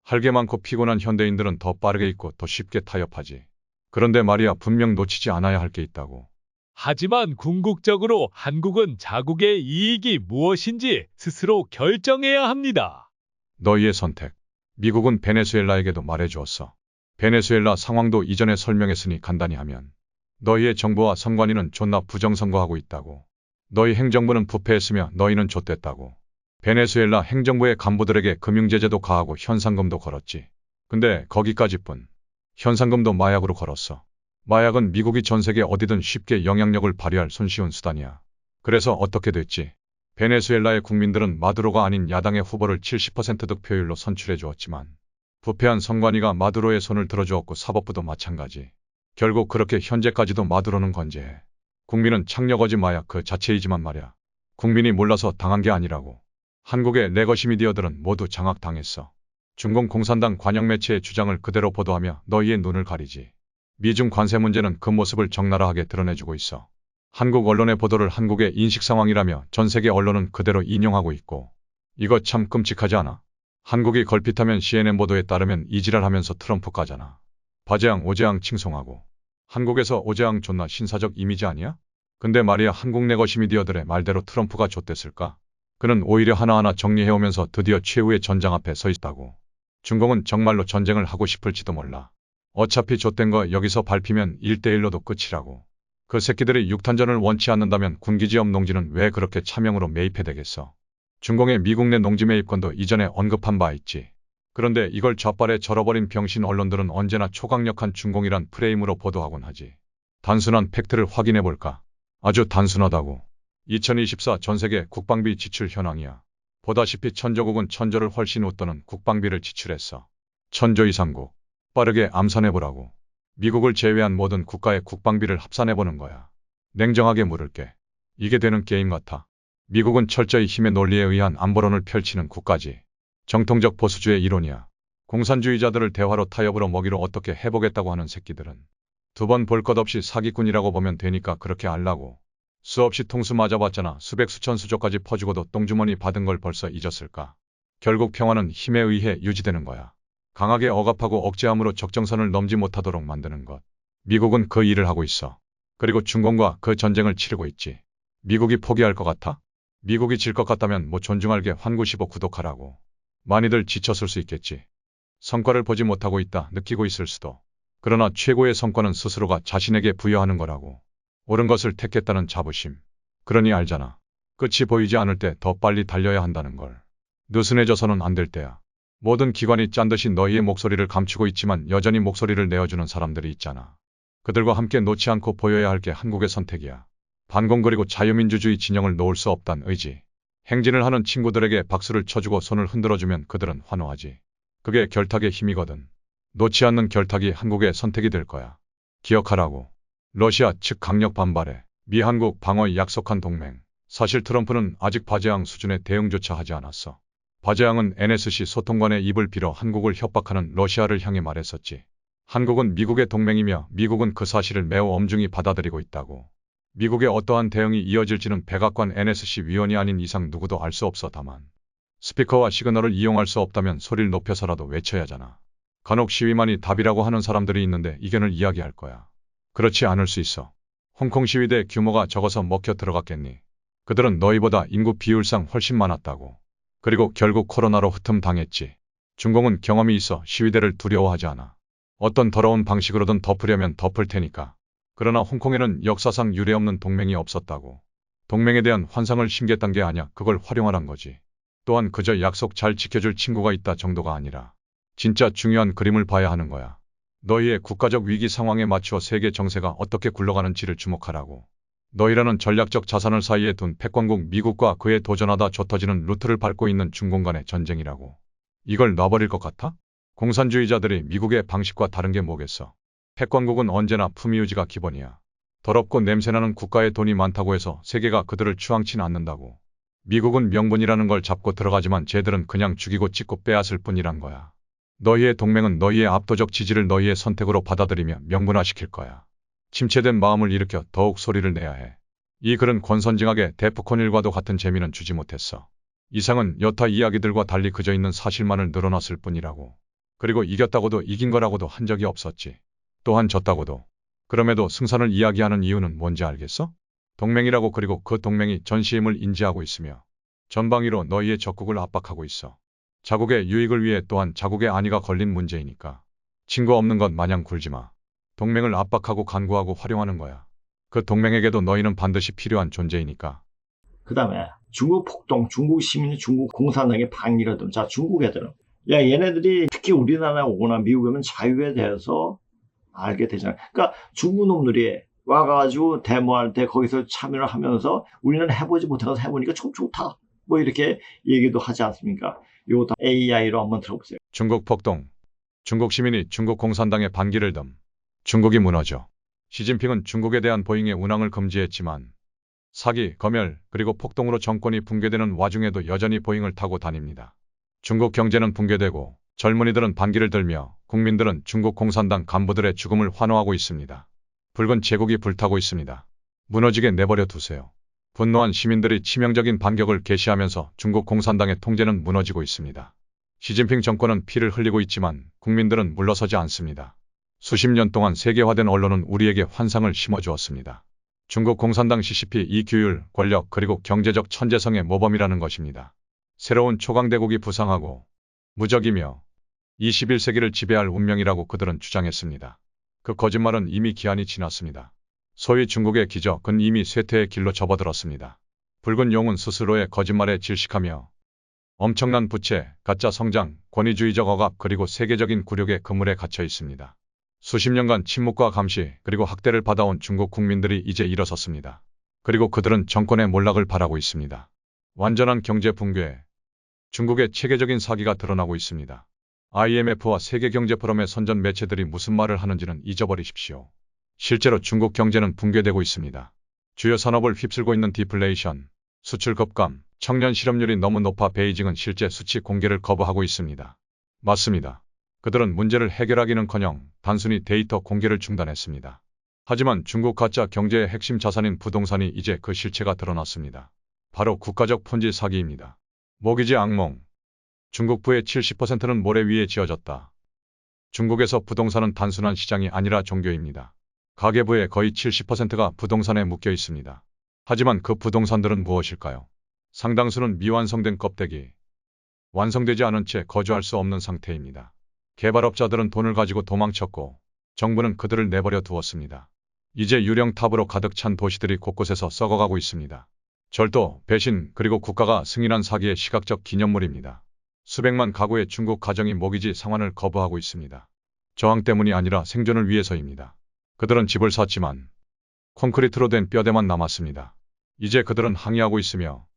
할 게 많고 피곤한 현대인들은 더 빠르게 있고 더 쉽게 타협하지. 그런데 말이야 분명 놓치지 않아야 할 게 있다고. 하지만 궁극적으로 한국은 자국의 이익이 무엇인지 스스로 결정해야 합니다. 너희의 선택. 미국은 베네수엘라에게도 말해주었어. 베네수엘라 상황도 이전에 설명했으니 간단히 하면 너희의 정부와 선관위는 존나 부정선거하고 있다고. 너희 행정부는 부패했으며 너희는 좆됐다고. 베네수엘라 행정부의 간부들에게 금융제재도 가하고 현상금도 걸었지. 근데 거기까지뿐. 현상금도 마약으로 걸었어. 마약은 미국이 전 세계 어디든 쉽게 영향력을 발휘할 손쉬운 수단이야. 그래서 어떻게 됐지? 베네수엘라의 국민들은 마두로가 아닌 야당의 후보를 70% 득표율로 선출해 주었지만 부패한 선관위가 마두로의 손을 들어주었고 사법부도 마찬가지. 결국 그렇게 현재까지도 마두로는 건재해. 국민은 창녀거지 마약 그 자체이지만 말야. 국민이 몰라서 당한 게 아니라고. 한국의 레거시 미디어들은 모두 장악당했어. 중공 공산당 관영 매체의 주장을 그대로 보도하며 너희의 눈을 가리지. 미중 관세 문제는 그 모습을 적나라하게 드러내주고 있어. 한국 언론의 보도를 한국의 인식 상황이라며 전 세계 언론은 그대로 인용하고 있고. 이거 참 끔찍하지 않아? 한국이 걸핏하면 CNN 보도에 따르면 이지랄하면서 트럼프 까잖아. 바재앙 오재앙 칭송하고. 한국에서 오재앙 존나 신사적 이미지 아니야? 근데 말이야 한국 레거시 미디어들의 말대로 트럼프가 좆됐을까? 그는 오히려 하나하나 정리해오면서 드디어 최후의 전장 앞에 서 있다고. 중공은 정말로 전쟁을 하고 싶을지도 몰라. 어차피 좆된 거 여기서 밟히면 1대1로도 끝이라고. 그 새끼들이 육탄전을 원치 않는다면 군기지역 농지는 왜 그렇게 차명으로 매입해 되겠어. 중공의 미국 내 농지 매입권도 이전에 언급한 바 있지. 그런데 이걸 좌빨에 절어버린 병신 언론들은 언제나 초강력한 중공이란 프레임으로 보도하곤 하지. 단순한 팩트를 확인해볼까? 아주 단순하다고. 2024 전세계 국방비 지출 현황이야. 보다시피 천조국은 천조를 훨씬 웃도는 국방비를 지출했어. 천조 이상국. 빠르게 암산해보라고. 미국을 제외한 모든 국가의 국방비를 합산해보는 거야. 냉정하게 물을게. 이게 되는 게임 같아. 미국은 철저히 힘의 논리에 의한 안보론을 펼치는 국가지. 정통적 보수주의 이론이야. 공산주의자들을 대화로 타협으로 먹이로 어떻게 해보겠다고 하는 새끼들은 두 번 볼 것 없이 사기꾼이라고 보면 되니까 그렇게 알라고. 수없이 통수 맞아봤잖아. 수백 수천 수조까지 퍼주고도 똥주머니 받은 걸 벌써 잊었을까. 결국 평화는 힘에 의해 유지되는 거야. 강하게 억압하고 억제함으로 적정선을 넘지 못하도록 만드는 것. 미국은 그 일을 하고 있어. 그리고 중공과 그 전쟁을 치르고 있지. 미국이 포기할 것 같아? 미국이 질 것 같다면 뭐 존중할게 환구15 구독하라고. 많이들 지쳤을 수 있겠지. 성과를 보지 못하고 있다 느끼고 있을 수도. 그러나 최고의 성과는 스스로가 자신에게 부여하는 거라고. 옳은 것을 택했다는 자부심. 그러니 알잖아. 끝이 보이지 않을 때 더 빨리 달려야 한다는 걸. 느슨해져서는 안 될 때야. 모든 기관이 짠 듯이 너희의 목소리를 감추고 있지만 여전히 목소리를 내어주는 사람들이 있잖아. 그들과 함께 놓지 않고 보여야 할 게 한국의 선택이야. 반공 그리고 자유민주주의 진영을 놓을 수 없단 의지. 행진을 하는 친구들에게 박수를 쳐주고 손을 흔들어주면 그들은 환호하지. 그게 결탁의 힘이거든. 놓지 않는 결탁이 한국의 선택이 될 거야. 기억하라고. 러시아 측 강력 반발에 미한국 방어에 약속한 동맹. 사실 트럼프는 아직 바제앙 수준의 대응조차 하지 않았어. 바제앙은 NSC 소통관의 입을 빌어 한국을 협박하는 러시아를 향해 말했었지. 한국은 미국의 동맹이며 미국은 그 사실을 매우 엄중히 받아들이고 있다고. 미국의 어떠한 대응이 이어질지는 백악관 NSC 위원이 아닌 이상 누구도 알 수 없어. 다만 스피커와 시그널을 이용할 수 없다면 소리를 높여서라도 외쳐야 하잖아. 간혹 시위만이 답이라고 하는 사람들이 있는데 이견을 이야기할 거야. 그렇지 않을 수 있어. 홍콩 시위대 규모가 적어서 먹혀 들어갔겠니? 그들은 너희보다 인구 비율상 훨씬 많았다고. 그리고 결국 코로나로 흩음당했지. 중공은 경험이 있어 시위대를 두려워하지 않아. 어떤 더러운 방식으로든 덮으려면 덮을 테니까. 그러나 홍콩에는 역사상 유례없는 동맹이 없었다고. 동맹에 대한 환상을 심겠단 게 아니야. 그걸 활용하란 거지. 또한 그저 약속 잘 지켜줄 친구가 있다 정도가 아니라 진짜 중요한 그림을 봐야 하는 거야. 너희의 국가적 위기 상황에 맞추어 세계 정세가 어떻게 굴러가는지를 주목하라고. 너희라는 전략적 자산을 사이에 둔 패권국 미국과 그에 도전하다 좁혀지는 루트를 밟고 있는 중공 간의 전쟁이라고. 이걸 놔버릴 것 같아? 공산주의자들이 미국의 방식과 다른 게 뭐겠어. 패권국은 언제나 품위유지가 기본이야. 더럽고 냄새나는 국가에 돈이 많다고 해서 세계가 그들을 추앙치는 않는다고. 미국은 명분이라는 걸 잡고 들어가지만 쟤들은 그냥 죽이고 찢고 빼앗을 뿐이란 거야. 너희의 동맹은 너희의 압도적 지지를 너희의 선택으로 받아들이며 명분화시킬 거야. 침체된 마음을 일으켜 더욱 소리를 내야 해. 이 글은 권선징악의 데프콘 1과도 같은 재미는 주지 못했어. 이상은 여타 이야기들과 달리 그저 있는 사실만을 늘어놨을 뿐이라고. 그리고 이겼다고도 이긴 거라고도 한 적이 없었지. 또한 졌다고도. 그럼에도 승산을 이야기하는 이유는 뭔지 알겠어? 동맹이라고. 그리고 그 동맹이 전시임을 인지하고 있으며 전방위로 너희의 적국을 압박하고 있어. 자국의 유익을 위해 또한 자국의 안위가 걸린 문제이니까. 친구 없는 것 마냥 굴지 마. 동맹을 압박하고 간구하고 활용하는 거야. 그 동맹에게도 너희는 반드시 필요한 존재이니까. 그 다음에 중국 폭동, 중국 시민이 중국 공산당의 방위라든 자 중국 애들은 야 얘네들이 특히 우리나라에 오거나 미국에 오면 자유에 대해서 알게 되잖아. 그러니까 중국 놈들이 와가지고 데모할 때 거기서 참여를 하면서 우리는 해보지 못해서 해보니까 참 좋다. 뭐 이렇게 얘기도 하지 않습니까? 이것도 AI로 한번 들어보세요. 중국 폭동. 중국 시민이 중국 공산당의 반기를 덤. 중국이 무너져. 시진핑은 중국에 대한 보잉의 운항을 금지했지만 사기, 검열, 그리고 폭동으로 정권이 붕괴되는 와중에도 여전히 보잉을 타고 다닙니다. 중국 경제는 붕괴되고 젊은이들은 반기를 들며 국민들은 중국 공산당 간부들의 죽음을 환호하고 있습니다. 붉은 제국이 불타고 있습니다. 무너지게 내버려 두세요. 분노한 시민들이 치명적인 반격을 개시하면서 중국 공산당의 통제는 무너지고 있습니다. 시진핑 정권은 피를 흘리고 있지만 국민들은 물러서지 않습니다. 수십 년 동안 세계화된 언론은 우리에게 환상을 심어주었습니다. 중국 공산당 CCP 이 규율, 권력 그리고 경제적 천재성의 모범이라는 것입니다. 새로운 초강대국이 부상하고 무적이며 21세기를 지배할 운명이라고 그들은 주장했습니다. 그 거짓말은 이미 기한이 지났습니다. 소위 중국의 기적은 이미 쇠퇴의 길로 접어들었습니다. 붉은 용은 스스로의 거짓말에 질식하며 엄청난 부채, 가짜 성장, 권위주의적 억압 그리고 세계적인 굴욕의 그물에 갇혀 있습니다. 수십 년간 침묵과 감시 그리고 학대를 받아온 중국 국민들이 이제 일어섰습니다. 그리고 그들은 정권의 몰락을 바라고 있습니다. 완전한 경제 붕괴. 중국의 체계적인 사기가 드러나고 있습니다. IMF와 세계경제포럼의 선전 매체들이 무슨 말을 하는지는 잊어버리십시오. 실제로 중국 경제는 붕괴되고 있습니다. 주요 산업을 휩쓸고 있는 디플레이션, 수출 급감, 청년 실업률이 너무 높아 베이징은 실제 수치 공개를 거부하고 있습니다. 맞습니다. 그들은 문제를 해결하기는커녕 단순히 데이터 공개를 중단했습니다. 하지만 중국 가짜 경제의 핵심 자산인 부동산이 이제 그 실체가 드러났습니다. 바로 국가적 폰지 사기입니다. 모기지 악몽. 중국부의 70%는 모래 위에 지어졌다. 중국에서 부동산은 단순한 시장이 아니라 종교입니다. 가계부의 거의 70%가 부동산에 묶여 있습니다. 하지만 그 부동산들은 무엇일까요? 상당수는 미완성된 껍데기, 완성되지 않은 채 거주할 수 없는 상태입니다. 개발업자들은 돈을 가지고 도망쳤고 정부는 그들을 내버려 두었습니다. 이제 유령탑으로 가득 찬 도시들이 곳곳에서 썩어가고 있습니다. 절도, 배신, 그리고 국가가 승인한 사기의 시각적 기념물입니다. 수백만 가구의 중국 가정이 모기지 상환을 거부하고 있습니다. 저항 때문이 아니라 생존을 위해서입니다. 그들은 집을 샀지만 콘크리트로 된 뼈대만 남았습니다. 이제 그들은 항의하고 있으며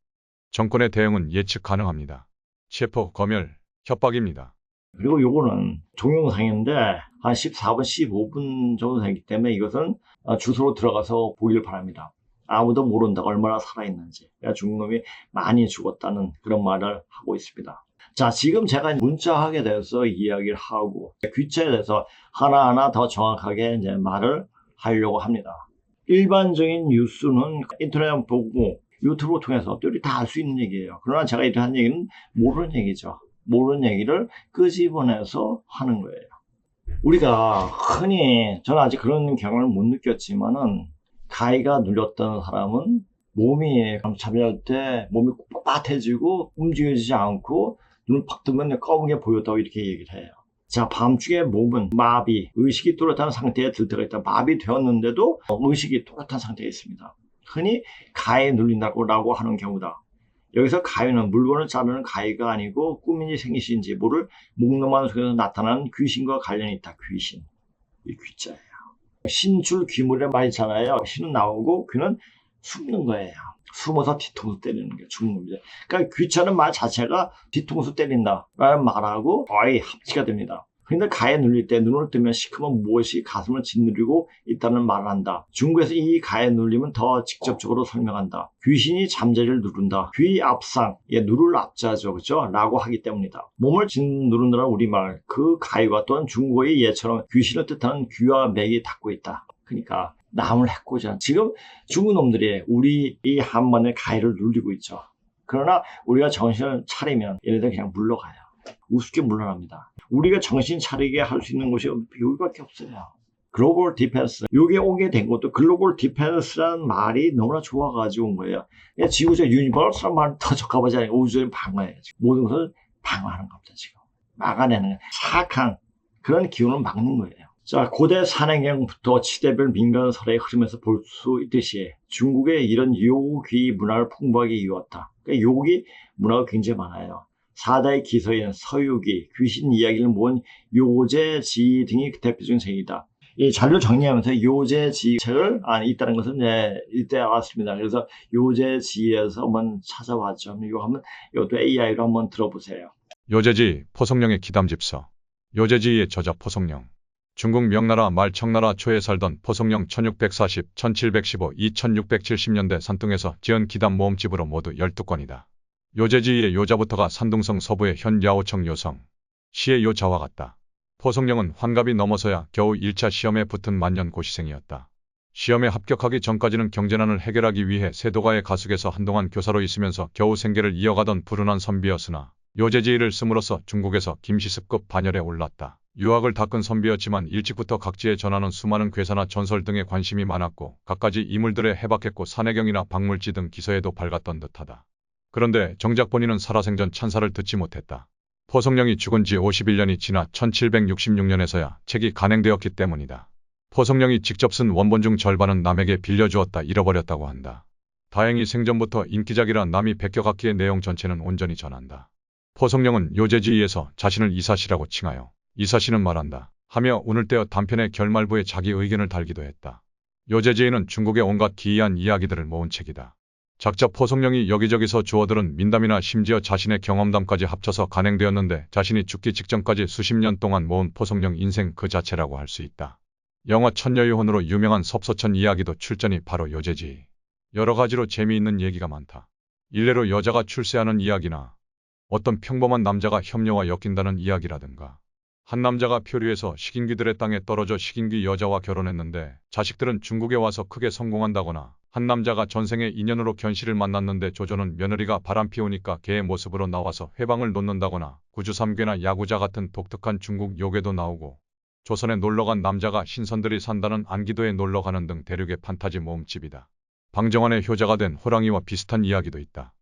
정권의 대응은 예측 가능합니다. 체포, 검열, 협박입니다. 그리고 요거는 동영상인데 한 14분, 15분 정도 되기 때문에 이것은 주소로 들어가서 보기를 바랍니다. 아무도 모른다. 얼마나 살아있는지. 중국놈이 많이 죽었다는 그런 말을 하고 있습니다. 자, 지금 제가 문자학에 대해서 이야기를 하고 귀자에 대해서 하나하나 더 정확하게 이제 말을 하려고 합니다. 일반적인 뉴스는 인터넷 보고 유튜브 통해서 뚜리 다 알 수 있는 얘기예요. 그러나 제가 이렇게 한 얘기는 모르는 얘기죠. 모르는 얘기를 끄집어내서 하는 거예요. 우리가 흔히, 저는 아직 그런 경험을 못 느꼈지만은, 가위가 눌렸던 사람은 몸이 잠잘 때 몸이 빳빳해지고 움직여지지 않고 눈을 팍 뜨면 검은 게 보였다고 이렇게 얘기를 해요. 자, 밤중에 몸은 마비, 의식이 뚜렷한 상태에 들 때가 있다. 마비 되었는데도 의식이 뚜렷한 상태에 있습니다. 흔히 가위에 눌린다고 하는 경우다. 여기서 가위는 물건을 자르는 가위가 아니고 꿈인지 생신인지 모를 몽롱한 속에서 나타나는 귀신과 관련이 있다. 귀신. 이 귀자예요. 신줄 귀물에 많이 있잖아요. 신은 나오고 귀는 숨는 거예요. 숨어서 뒤통수 때리는 게 죽는 거죠. 그러니까 귀자는 말 자체가 뒤통수 때린다 라는 말하고 거의 합치가 됩니다. 그런데 가에 눌릴 때 눈을 뜨면 시커먼 무엇이 가슴을 짓누르고 있다는 말을 한다. 중국에서 이 가에 눌리면 더 직접적으로 설명한다. 귀신이 잠자리를 누른다. 귀 앞상, 누를 앞자죠. 그죠? 라고 하기 때문이다. 몸을 짓누른다는 우리말, 그 가위와 또는 중국어의 예처럼 귀신을 뜻하는 귀와 맥이 닿고 있다. 그러니까 남을 해코자. 지금 중국 놈들이 우리 이 한반도에 가위를 눌리고 있죠. 그러나 우리가 정신을 차리면 얘네들 그냥 물러가요. 우습게 물러납니다. 우리가 정신 차리게 할 수 있는 곳이 여기밖에 없어요. 글로벌 디펜스. 이게 오게 된 것도 글로벌 디펜스라는 말이 너무나 좋아가지고 온 거예요. 지구적 유니버스라는 말은 더 적합하지 않아요. 우주적인 방어예요. 모든 것을 방어하는 겁니다. 지금 막아내는 사악한 그런 기운을 막는 거예요. 자, 고대 산행경부터 치대별 민간설의 흐름에서 볼 수 있듯이 중국의 이런 요기 문화를 풍부하게 이어왔다. 그러니까 요기 문화가 굉장히 많아요. 4다의 기서인 서유기, 귀신 이야기를 모은 요제지 등이 대표적인 책이다. 이 자료 정리하면서 요제지 책을 있다는 것은 이때 알았습니다. 그래서 요제지에서 한번 찾아봤죠. 이것도 AI로 한번 들어보세요. 요제지, 포석령의 기담집서. 요제지의 저자 포석령. 중국 명나라 말 청나라 초에 살던 포석령 1640, 1715, 2670년대 산둥에서 지은 기담 모음집으로 모두 12권이다. 요제지의 요자부터가 산둥성 서부의 현 야오청 요성, 시의 요자와 같다. 포석령은 환갑이 넘어서야 겨우 1차 시험에 붙은 만년 고시생이었다. 시험에 합격하기 전까지는 경제난을 해결하기 위해 세도가의 가숙에서 한동안 교사로 있으면서 겨우 생계를 이어가던 불운한 선비였으나 요제지를 씀으로써 중국에서 김시습급 반열에 올랐다. 유학을 닦은 선비였지만 일찍부터 각지에 전하는 수많은 괴사나 전설 등에 관심이 많았고 갖가지 인물들에 해박했고 산해경이나 박물지 등 기서에도 밝았던 듯하다. 그런데 정작 본인은 살아생전 찬사를 듣지 못했다. 포석령이 죽은 지 51년이 지나 1766년에서야 책이 간행되었기 때문이다. 포석령이 직접 쓴 원본 중 절반은 남에게 빌려주었다 잃어버렸다고 한다. 다행히 생전부터 인기작이라 남이 베껴갔기에 내용 전체는 온전히 전한다. 포석령은 요제지에서 자신을 이사시라고 칭하여 이사시는 말한다 하며 운을 떼어 단편의 결말부에 자기 의견을 달기도 했다. 요제지에는 중국의 온갖 기이한 이야기들을 모은 책이다. 작자 포석령이 여기저기서 주워들은 민담이나 심지어 자신의 경험담까지 합쳐서 간행되었는데 자신이 죽기 직전까지 수십 년 동안 모은 포석령 인생 그 자체라고 할 수 있다. 영화 천녀유혼으로 유명한 섭서천 이야기도 출전이 바로 요제지. 여러 가지로 재미있는 얘기가 많다. 일례로 여자가 출세하는 이야기나 어떤 평범한 남자가 협녀와 엮인다는 이야기라든가 한 남자가 표류해서 식인귀들의 땅에 떨어져 식인귀 여자와 결혼했는데 자식들은 중국에 와서 크게 성공한다거나 한 남자가 전생에 인연으로 견씨를 만났는데 조조는 며느리가 바람피우니까 개의 모습으로 나와서 회방을 놓는다거나 구주삼괴나 야구자 같은 독특한 중국 요괴도 나오고 조선에 놀러간 남자가 신선들이 산다는 안기도에 놀러가는 등 대륙의 판타지 모음집이다. 방정환의 효자가 된 호랑이와 비슷한 이야기도 있다.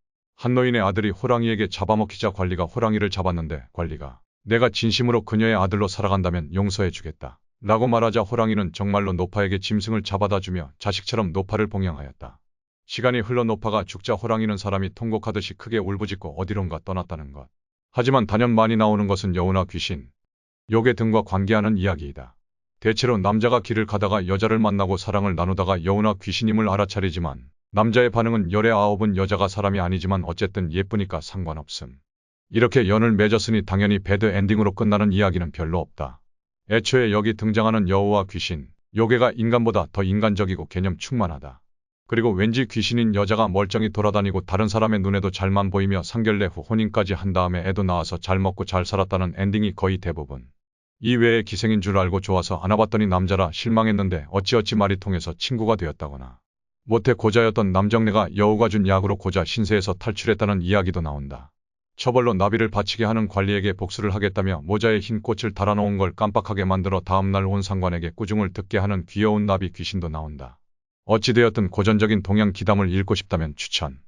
한 노인의 아들이 호랑이에게 잡아먹히자 관리가 호랑이를 잡았는데 관리가 내가 진심으로 그녀의 아들로 살아간다면 용서해 주겠다 라고 말하자 호랑이는 정말로 노파에게 짐승을 잡아다 주며 자식처럼 노파를 봉양하였다. 시간이 흘러 노파가 죽자 호랑이는 사람이 통곡하듯이 크게 울부짖고 어디론가 떠났다는 것. 하지만 단연 많이 나오는 것은 여우나 귀신, 요괴 등과 관계하는 이야기이다. 대체로 남자가 길을 가다가 여자를 만나고 사랑을 나누다가 여우나 귀신임을 알아차리지만 남자의 반응은 열의 9은 여자가 사람이 아니지만 어쨌든 예쁘니까 상관없음. 이렇게 연을 맺었으니 당연히 배드 엔딩으로 끝나는 이야기는 별로 없다. 애초에 여기 등장하는 여우와 귀신, 요괴가 인간보다 더 인간적이고 개념 충만하다. 그리고 왠지 귀신인 여자가 멀쩡히 돌아다니고 다른 사람의 눈에도 잘만 보이며 상견례 후 혼인까지 한 다음에 애도 낳아서 잘 먹고 잘 살았다는 엔딩이 거의 대부분. 이 외에 기생인 줄 알고 좋아서 안아봤더니 남자라 실망했는데 어찌어찌 말이 통해서 친구가 되었다거나 모태 고자였던 남정네가 여우가 준 약으로 고자 신세에서 탈출했다는 이야기도 나온다. 처벌로 나비를 바치게 하는 관리에게 복수를 하겠다며 모자에 흰 꽃을 달아놓은 걸 깜빡하게 만들어 다음날 온 상관에게 꾸중을 듣게 하는 귀여운 나비 귀신도 나온다. 어찌되었든 고전적인 동양 기담을 읽고 싶다면 추천.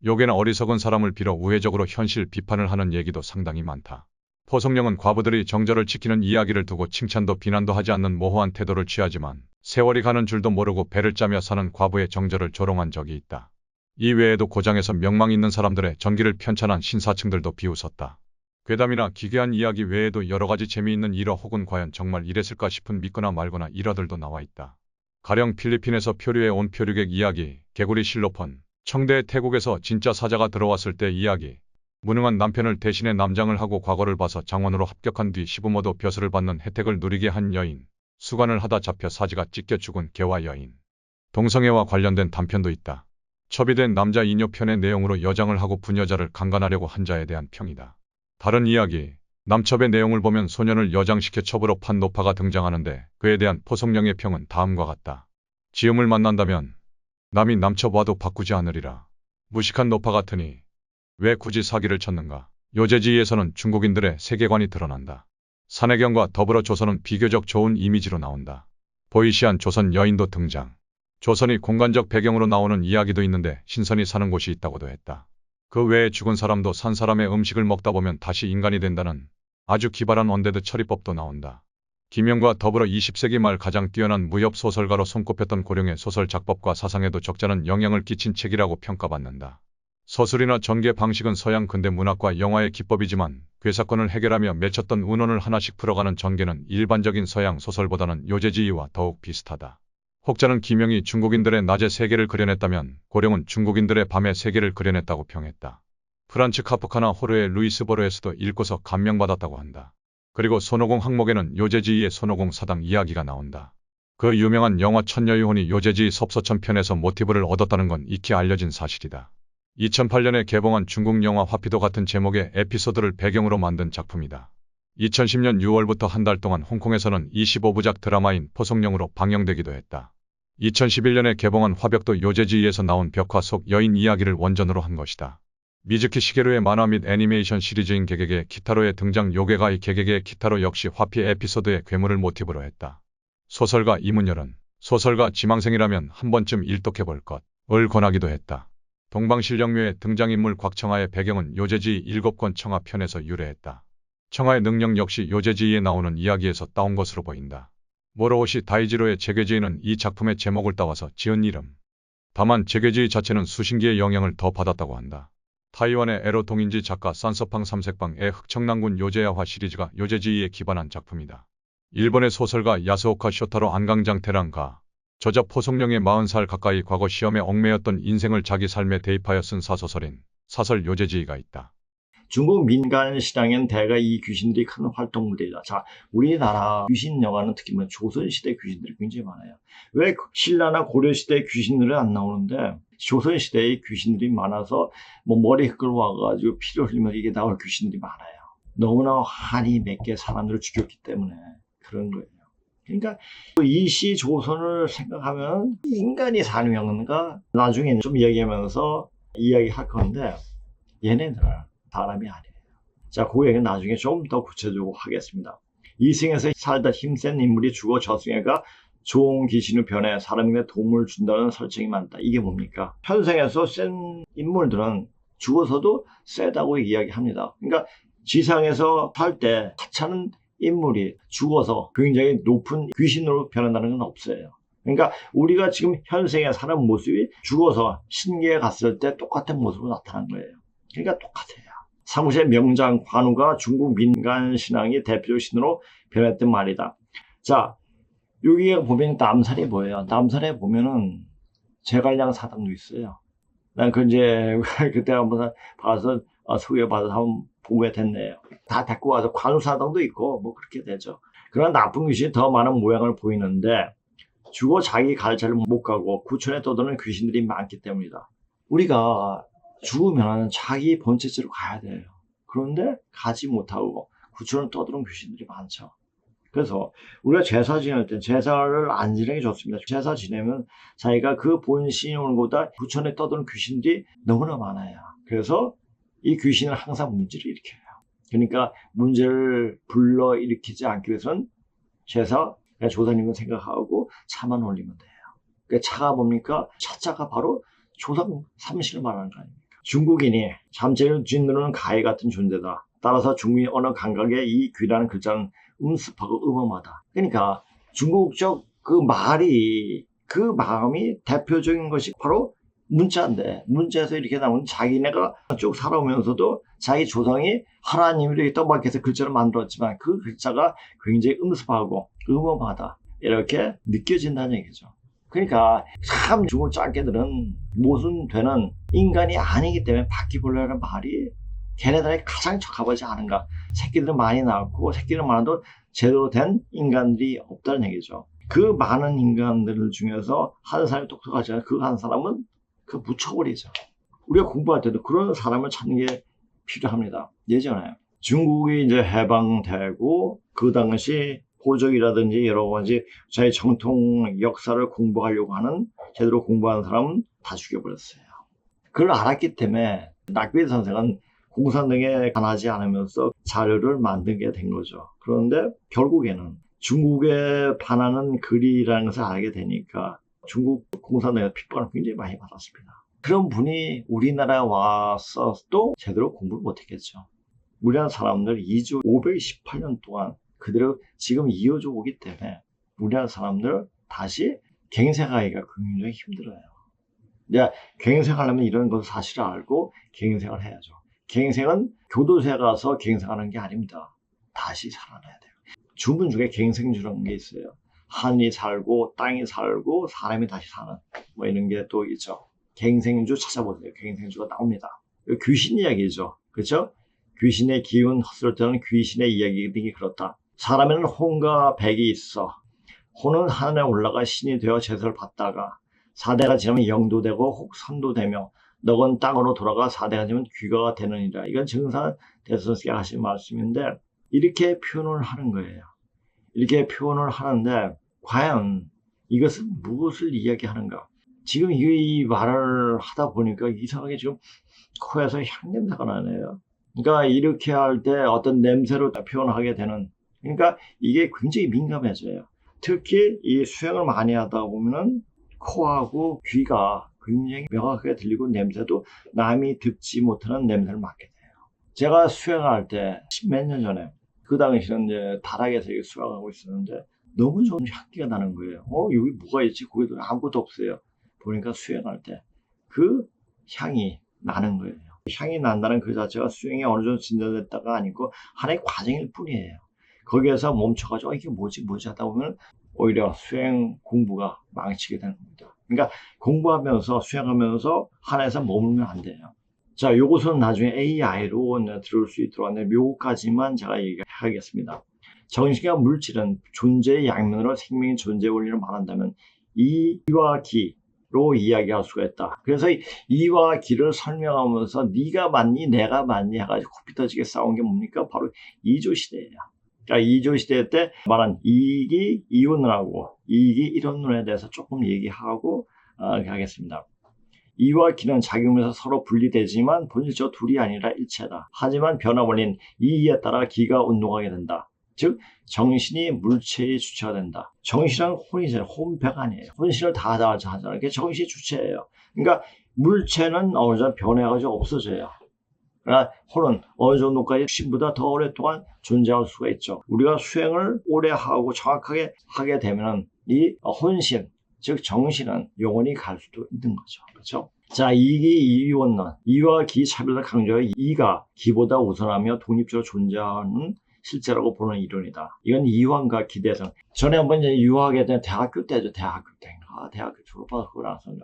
요괴나 어리석은 사람을 빌어 우회적으로 현실 비판을 하는 얘기도 상당히 많다. 포석령은 과부들이 정절을 지키는 이야기를 두고 칭찬도 비난도 하지 않는 모호한 태도를 취하지만 세월이 가는 줄도 모르고 배를 짜며 사는 과부의 정절을 조롱한 적이 있다. 이 외에도 고장에서 명망 있는 사람들의 전기를 편찬한 신사층들도 비웃었다. 괴담이나 기괴한 이야기 외에도 여러 가지 재미있는 일화 혹은 과연 정말 이랬을까 싶은 믿거나 말거나 일화들도 나와 있다. 가령 필리핀에서 표류해 온 표류객 이야기, 개구리 실로폰, 청대 태국에서 진짜 사자가 들어왔을 때 이야기, 무능한 남편을 대신해 남장을 하고 과거를 봐서 장원으로 합격한 뒤 시부모도 벼슬을 받는 혜택을 누리게 한 여인, 수관을 하다 잡혀 사지가 찢겨 죽은 개화 여인, 동성애와 관련된 단편도 있다. 첩이된 남자 이녀편의 내용으로 여장을 하고 부녀자를 강간하려고 한 자에 대한 평이다. 다른 이야기, 남첩의 내용을 보면 소년을 여장시켜 첩으로 판 노파가 등장하는데 그에 대한 포석령의 평은 다음과 같다. 지음을 만난다면 남이 남첩 와도 바꾸지 않으리라. 무식한 노파 같으니 왜 굳이 사기를 쳤는가. 요제지에서는 중국인들의 세계관이 드러난다. 산해경과 더불어 조선은 비교적 좋은 이미지로 나온다. 보이시한 조선 여인도 등장. 조선이 공간적 배경으로 나오는 이야기도 있는데 신선이 사는 곳이 있다고도 했다. 그 외에 죽은 사람도 산 사람의 음식을 먹다 보면 다시 인간이 된다는 아주 기발한 언데드 처리법도 나온다. 김영과 더불어 20세기 말 가장 뛰어난 무협 소설가로 손꼽혔던 고령의 소설 작법과 사상에도 적잖은 영향을 끼친 책이라고 평가받는다. 서술이나 전개 방식은 서양 근대 문학과 영화의 기법이지만 괴사건을 해결하며 맺혔던 운원을 하나씩 풀어가는 전개는 일반적인 서양 소설보다는 요제지이와 더욱 비슷하다. 혹자는 김영이 중국인들의 낮의 세계를 그려냈다면 고령은 중국인들의 밤의 세계를 그려냈다고 평했다. 프란츠 카프카나 호르의 루이스 보르헤스도 읽고서 감명받았다고 한다. 그리고 손오공 항목에는 요제지이의 손오공 사당 이야기가 나온다. 그 유명한 영화 천녀유혼이 요제지이 섭서천 편에서 모티브를 얻었다는 건 익히 알려진 사실이다. 2008년에 개봉한 중국 영화 화피도 같은 제목의 에피소드를 배경으로 만든 작품이다. 2010년 6월부터 한 달 동안 홍콩에서는 25부작 드라마인 포석령으로 방영되기도 했다. 2011년에 개봉한 화벽도 요제지이에서 나온 벽화 속 여인 이야기를 원전으로 한 것이다. 미즈키 시게루의 만화 및 애니메이션 시리즈인 게게게 키타로의 등장 요괴가 이 게게게 키타로 역시 화피 에피소드의 괴물을 모티브로 했다. 소설가 이문열은 소설가 지망생이라면 한 번쯤 일독해볼 것을 권하기도 했다. 동방신령묘의 등장인물 곽청아의 배경은 요제지이 7권 청아 편에서 유래했다. 청아의 능력 역시 요제지이에 나오는 이야기에서 따온 것으로 보인다. 모로오시 다이지로의 재괴지이는 이 작품의 제목을 따와서 지은 이름. 다만 재괴지이 자체는 수신기의 영향을 더 받았다고 한다. 타이완의 에로 동인지 작가 산서팡 삼색방의 흑청난군 요제야화 시리즈가 요제지이에 기반한 작품이다. 일본의 소설가 야스오카 쇼타로 안강장 테란가 저자 포석령의 40살 가까이 과거 시험에 얽매였던 인생을 자기 삶에 대입하여 쓴 사소설인 사설 요제지이가 있다. 중국 민간 시장엔 대가 이 귀신들이 큰 활동무대이다. 자, 우리나라 귀신 영화는 특히 조선시대 귀신들이 굉장히 많아요. 왜 신라나 고려시대 귀신들은 안 나오는데 조선시대의 귀신들이 많아서 머리 끌어와가지고 피를 흘리면 이게 나올 귀신들이 많아요. 너무나 한이 맺게 사람들을 죽였기 때문에 그런 거예요. 그러니까 이 시 조선을 생각하면 인간이 사는 영화인가 나중에 좀 얘기하면서 이야기할 건데 얘네들은 사람이 아니에요. 자, 그 얘기는 나중에 좀 더 구체적으로 하겠습니다. 이승에서 살다 힘센 인물이 죽어 저승애가 좋은 귀신으로 변해 사람에게 도움을 준다는 설정이 많다. 이게 뭡니까? 현생에서 센 인물들은 죽어서도 세다고 이야기합니다. 그러니까 지상에서 살 때 하찮은 인물이 죽어서 굉장히 높은 귀신으로 변한다는 건 없어요. 그러니까 우리가 지금 현생에 사는 모습이 죽어서 신계에 갔을 때 똑같은 모습으로 나타난 거예요. 그러니까 똑같아요. 사무실 명장 관우가 중국 민간 신앙의 대표 신으로 변했던 말이다. 자, 여기에 보면 남산이 뭐예요? 남산에 보면은 제갈량 사당도 있어요. 난 그 이제 그때 한번 봐서 소개받아서 한번 보게 됐네요. 다 데리고 와서 관우사당도 있고 뭐 그렇게 되죠. 그러나 나쁜 귀신이 더 많은 모양을 보이는데 죽어 자기 갈 자를 못 가고 구천에 떠도는 귀신들이 많기 때문이다. 우리가 죽으면 자기 본체지로 가야 돼요. 그런데 가지 못하고 구천을 떠도는 귀신들이 많죠. 그래서 우리가 제사 지낼 때 제사를 안 지내는 게 좋습니다. 제사 지내면 자기가 그 본신이 오는 것보다 구천에 떠도는 귀신들이 너무나 많아요. 그래서 이 귀신은 항상 문제를 일으켜요. 그러니까 문제를 불러일으키지 않기 위해서는 제사, 조상님을 생각하고 차만 올리면 돼요. 그 차가 뭡니까? 차자가 바로 조상 삼신을 말하는 거 아닙니까? 중국인이 잠재를 짓누르는 가해 같은 존재다. 따라서 중국인 언어 감각에 이 귀라는 글자는 음습하고 음험하다. 그러니까 중국적 그 말이, 그 마음이 대표적인 것이 바로 문자인데, 문자에서 이렇게 나오는 자기네가 쭉 살아오면서도 자기 조상이 하나님으로 떠박혀서 글자를 만들었지만 그 글자가 굉장히 음습하고 음험하다. 이렇게 느껴진다는 얘기죠. 그러니까 참 중국 짱깨들은 모순되는 인간이 아니기 때문에 바퀴벌레라는 말이 걔네들이 가장 적합하지 않은가. 새끼들은 많이 낳았고 새끼들은 많아도 제대로 된 인간들이 없다는 얘기죠. 그 많은 인간들 중에서 한 사람이 똑똑하잖아요. 그 한 사람은 그 묻혀버리죠. 우리가 공부할 때도 그런 사람을 찾는 게 필요합니다. 예전에 중국이 이제 해방되고 그 당시 호적이라든지 여러 가지 자기 정통 역사를 공부하려고 하는 제대로 공부하는 사람은 다 죽여버렸어요. 그걸 알았기 때문에 낙베이 선생은 공산당에 반하지 않으면서 자료를 만들게 된 거죠. 그런데 결국에는 중국에 반하는 글이라는 것을 알게 되니까 중국 공산당에서 핍박을 굉장히 많이 받았습니다. 그런 분이 우리나라에 와서도 제대로 공부를 못했겠죠. 우리나라 사람들 2조 518년 동안 그대로 지금 이어져 오기 때문에 우리나라 사람들 다시 갱생하기가 굉장히 힘들어요. 이제 갱생하려면 이런 것을 사실을 알고 갱생을 해야죠. 갱생은 교도소에 가서 갱생하는 게 아닙니다. 다시 살아나야 돼요. 주문 중에 갱생주라는 게 있어요. 하늘이 살고 땅이 살고 사람이 다시 사는 뭐 이런 게 또 있죠. 갱생주 찾아보세요. 갱생주가 나옵니다. 귀신 이야기죠. 그렇죠? 귀신의 기운 헛을 때는 귀신의 이야기 등이 그렇다. 사람에는 혼과 백이 있어. 혼은 하늘에 올라가 신이 되어 제사를 받다가 4대가 지나면 영도 되고 혹 선도 되며 너건 땅으로 돌아가 4대가 지나면 귀가 되느니라. 이건 증산 대선생님이 하신 말씀인데 이렇게 표현을 하는 거예요. 이렇게 표현을 하는데 과연 이것은 무엇을 이야기하는가? 지금 이 말을 하다 보니까 이상하게 지금 코에서 향냄새가 나네요. 그러니까 이렇게 할 때 어떤 냄새로 표현하게 되는, 그러니까 이게 굉장히 민감해져요. 특히 이 수행을 많이 하다 보면은 코하고 귀가 굉장히 명확하게 들리고 냄새도 남이 듣지 못하는 냄새를 맡게 돼요. 제가 수행할 때 몇 년 전에 그 당시는 이제 다락에서 수행하고 있었는데 너무 좋은 향기가 나는 거예요. 여기 뭐가 있지? 거기도 아무것도 없어요. 보니까 수행할 때 그 향이 나는 거예요. 향이 난다는 그 자체가 수행이 어느 정도 진전됐다가 아니고 하나의 과정일 뿐이에요. 거기에서 멈춰가지고 이게 뭐지 하다 보면 오히려 수행 공부가 망치게 되는 겁니다. 그러니까 공부하면서 수행하면서 하나에서 머물면 안 돼요. 자, 요것은 나중에 AI로 들을 수 있도록 하는데 요거까지만 제가 얘기하겠습니다. 정신과 물질은 존재의 양면으로 생명의 존재 원리를 말한다면 이와 기로 이야기할 수가 있다. 그래서 이와 기를 설명하면서 네가 맞니 내가 맞니 해가지고 코피 터지게 싸운 게 뭡니까? 바로 이조시대예요. 그러니까 이조시대 때 말한 이익이 이원론하고 이익이 이론론에 대해서 조금 얘기하고 하겠습니다. 이와 기는 작용해서 서로 분리되지만 본질적으로 둘이 아니라 일체다. 하지만 변화 원리는 이에 따라 기가 운동하게 된다. 즉 정신이 물체의 주체가 된다. 정신은 혼이잖아요. 혼배가 아니에요. 혼신을 다 하잖아요. 그게 정신이 주체예요. 그러니까 물체는 어느 정도 변해가지고 없어져요. 그러나 혼은 어느 정도까지 신보다 더 오랫동안 존재할 수가 있죠. 우리가 수행을 오래 하고 정확하게 하게 되면 이 혼신, 즉 정신은 영원히 갈 수도 있는 거죠. 그렇죠? 자, 이기 이원론, 이와 기 차별을 강조해 이가 기보다 우선하며 독립적으로 존재하는 실제라고 보는 이론이다. 이건 이완과 기대성. 전에 한번 이제 유학에 대한 대학교 때죠. 대학교 때. 대학교 졸업하고 나서죠.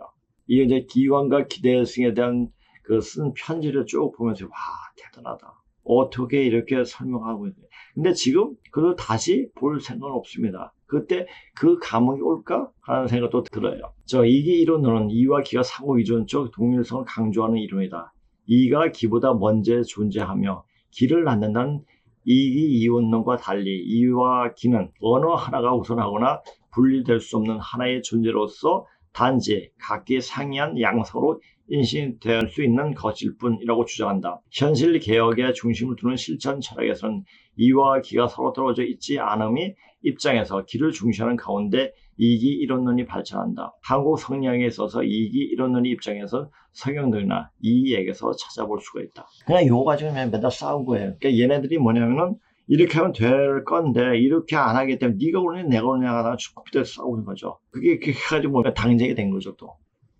이게 이제 기완과 기대성에 대한 그 쓴 편지를 쭉 보면서 와, 대단하다. 어떻게 이렇게 설명하고 있냐. 근데 지금 그걸 다시 볼 생각은 없습니다. 그때 그 감흥이 올까 하는 생각도 들어요. 이기 이론은 이와 기가 상호 이존적 동일성을 강조하는 이론이다. 이가 기보다 먼저 존재하며 기를 낳는다는 이기 이원론과 달리 이와 기는 어느 하나가 우선하거나 분리될 수 없는 하나의 존재로서 단지 각기 상이한 양상으로 인식될 수 있는 것일 뿐이라고 주장한다. 현실 개혁의 중심을 두는 실천 철학에서는 이와 기가 서로 떨어져 있지 않음이 입장에서 기를 중시하는 가운데 이기 이론론이 발전한다. 한국 성향에 있어서 이기 이론론의 입장에서 성형들이나 이에게서 찾아볼 수가 있다. 그냥 요거 가지고 맨날 싸운 거예요. 그러니까 얘네들이 뭐냐면은 이렇게 하면 될 건데 이렇게 안 하기 때문에 네가 오느냐 내가 오느냐 하다가 죽고 싸우는 거죠. 그게 해가지고 뭔가 당쟁이 된 거죠. 또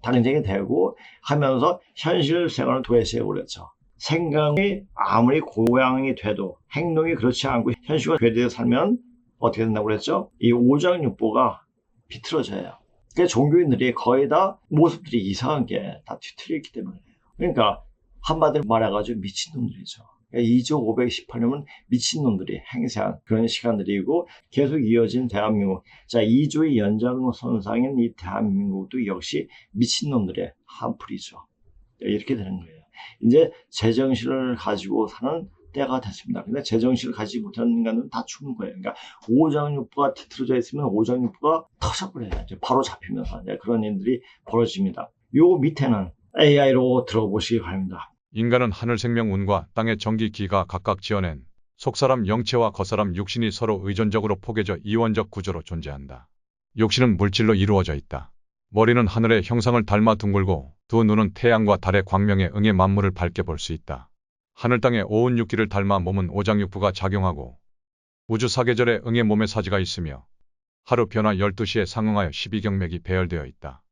당쟁이 되고 하면서 현실 생활을 도외시해 버렸죠. 생각이 아무리 고양이 돼도 행동이 그렇지 않고 현실과 괴리되어 살면 어떻게 된다고 그랬죠? 이 오장육부가 비틀어져요. 그러니까 종교인들이 거의 다 모습들이 이상한 게 다 뒤틀려 있기 때문에. 그러니까 한마디로 말해가지고 미친놈들이죠. 그러니까 2518년은 미친놈들이 행세한 그런 시간들이고 계속 이어진 대한민국. 자, 2조의 연장선상인 이 대한민국도 역시 미친놈들의 한풀이죠. 이렇게 되는 거예요. 이제 제정신을 가지고 사는 때가 됐습니다. 근데 제정신을 가지지 못하는 인간은 다 죽는 거예요. 그러니까 오장육부가 뒤틀어져 있으면 오장육부가 터져버려요. 이제 바로 잡히면서 그런 일들이 벌어집니다. 요 밑에는 AI로 들어보시기 바랍니다. 인간은 하늘 생명 운과 땅의 전기 기가 각각 지어낸 속사람 영체와 겉사람 육신이 서로 의존적으로 포개져 이원적 구조로 존재한다. 육신은 물질로 이루어져 있다. 머리는 하늘의 형상을 닮아 둥글고 두 눈은 태양과 달의 광명에 응해 만물을 밝게 볼 수 있다. 하늘 땅의 오은 육기를 닮아 몸은 오장육부가 작용하고 우주 사계절에 응해 몸에 사지가 있으며 하루 변화 12시에 상응하여 12경맥이 배열되어 있다.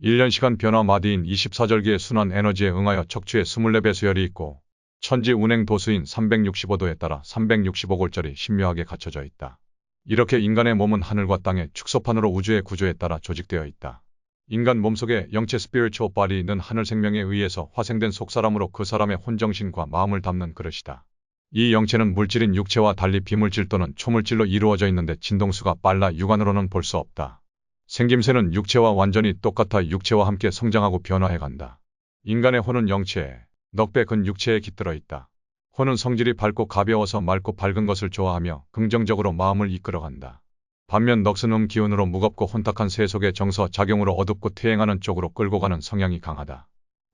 1년 시간 변화 마디인 24절기의 순환 에너지에 응하여 척추에 24배 수열이 있고 천지 운행 도수인 365도에 따라 365골절이 신묘하게 갖춰져 있다. 이렇게 인간의 몸은 하늘과 땅의 축소판으로 우주의 구조에 따라 조직되어 있다. 인간 몸속의 영체 스피리추얼 바디는 하늘 생명에 의해서 화생된 속사람으로 그 사람의 혼정신과 마음을 담는 그릇이다. 이 영체는 물질인 육체와 달리 비물질 또는 초물질로 이루어져 있는데 진동수가 빨라 육안으로는 볼 수 없다. 생김새는 육체와 완전히 똑같아 육체와 함께 성장하고 변화해간다. 인간의 혼은 영체에, 넉배 근 육체에 깃들어 있다. 혼은 성질이 밝고 가벼워서 맑고 밝은 것을 좋아하며 긍정적으로 마음을 이끌어간다. 반면 넋은 기운으로 무겁고 혼탁한 세속의 정서 작용으로 어둡고 퇴행하는 쪽으로 끌고 가는 성향이 강하다.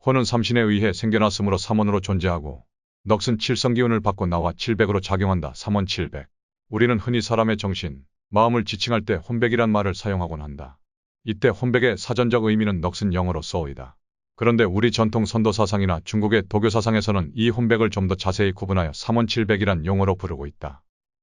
혼은 삼신에 의해 생겨났으므로 삼원으로 존재하고 넋은 칠성기운을 받고 나와 700으로 작용한다. 삼원 700. 우리는 흔히 사람의 정신, 마음을 지칭할 때 혼백이란 말을 사용하곤 한다. 이때 혼백의 사전적 의미는 넋은 영어로 soul이다. 그런데 우리 전통 선도사상이나 중국의 도교사상에서는 이 혼백을 좀 더 자세히 구분하여 삼원칠백이란 용어로 부르고 있다.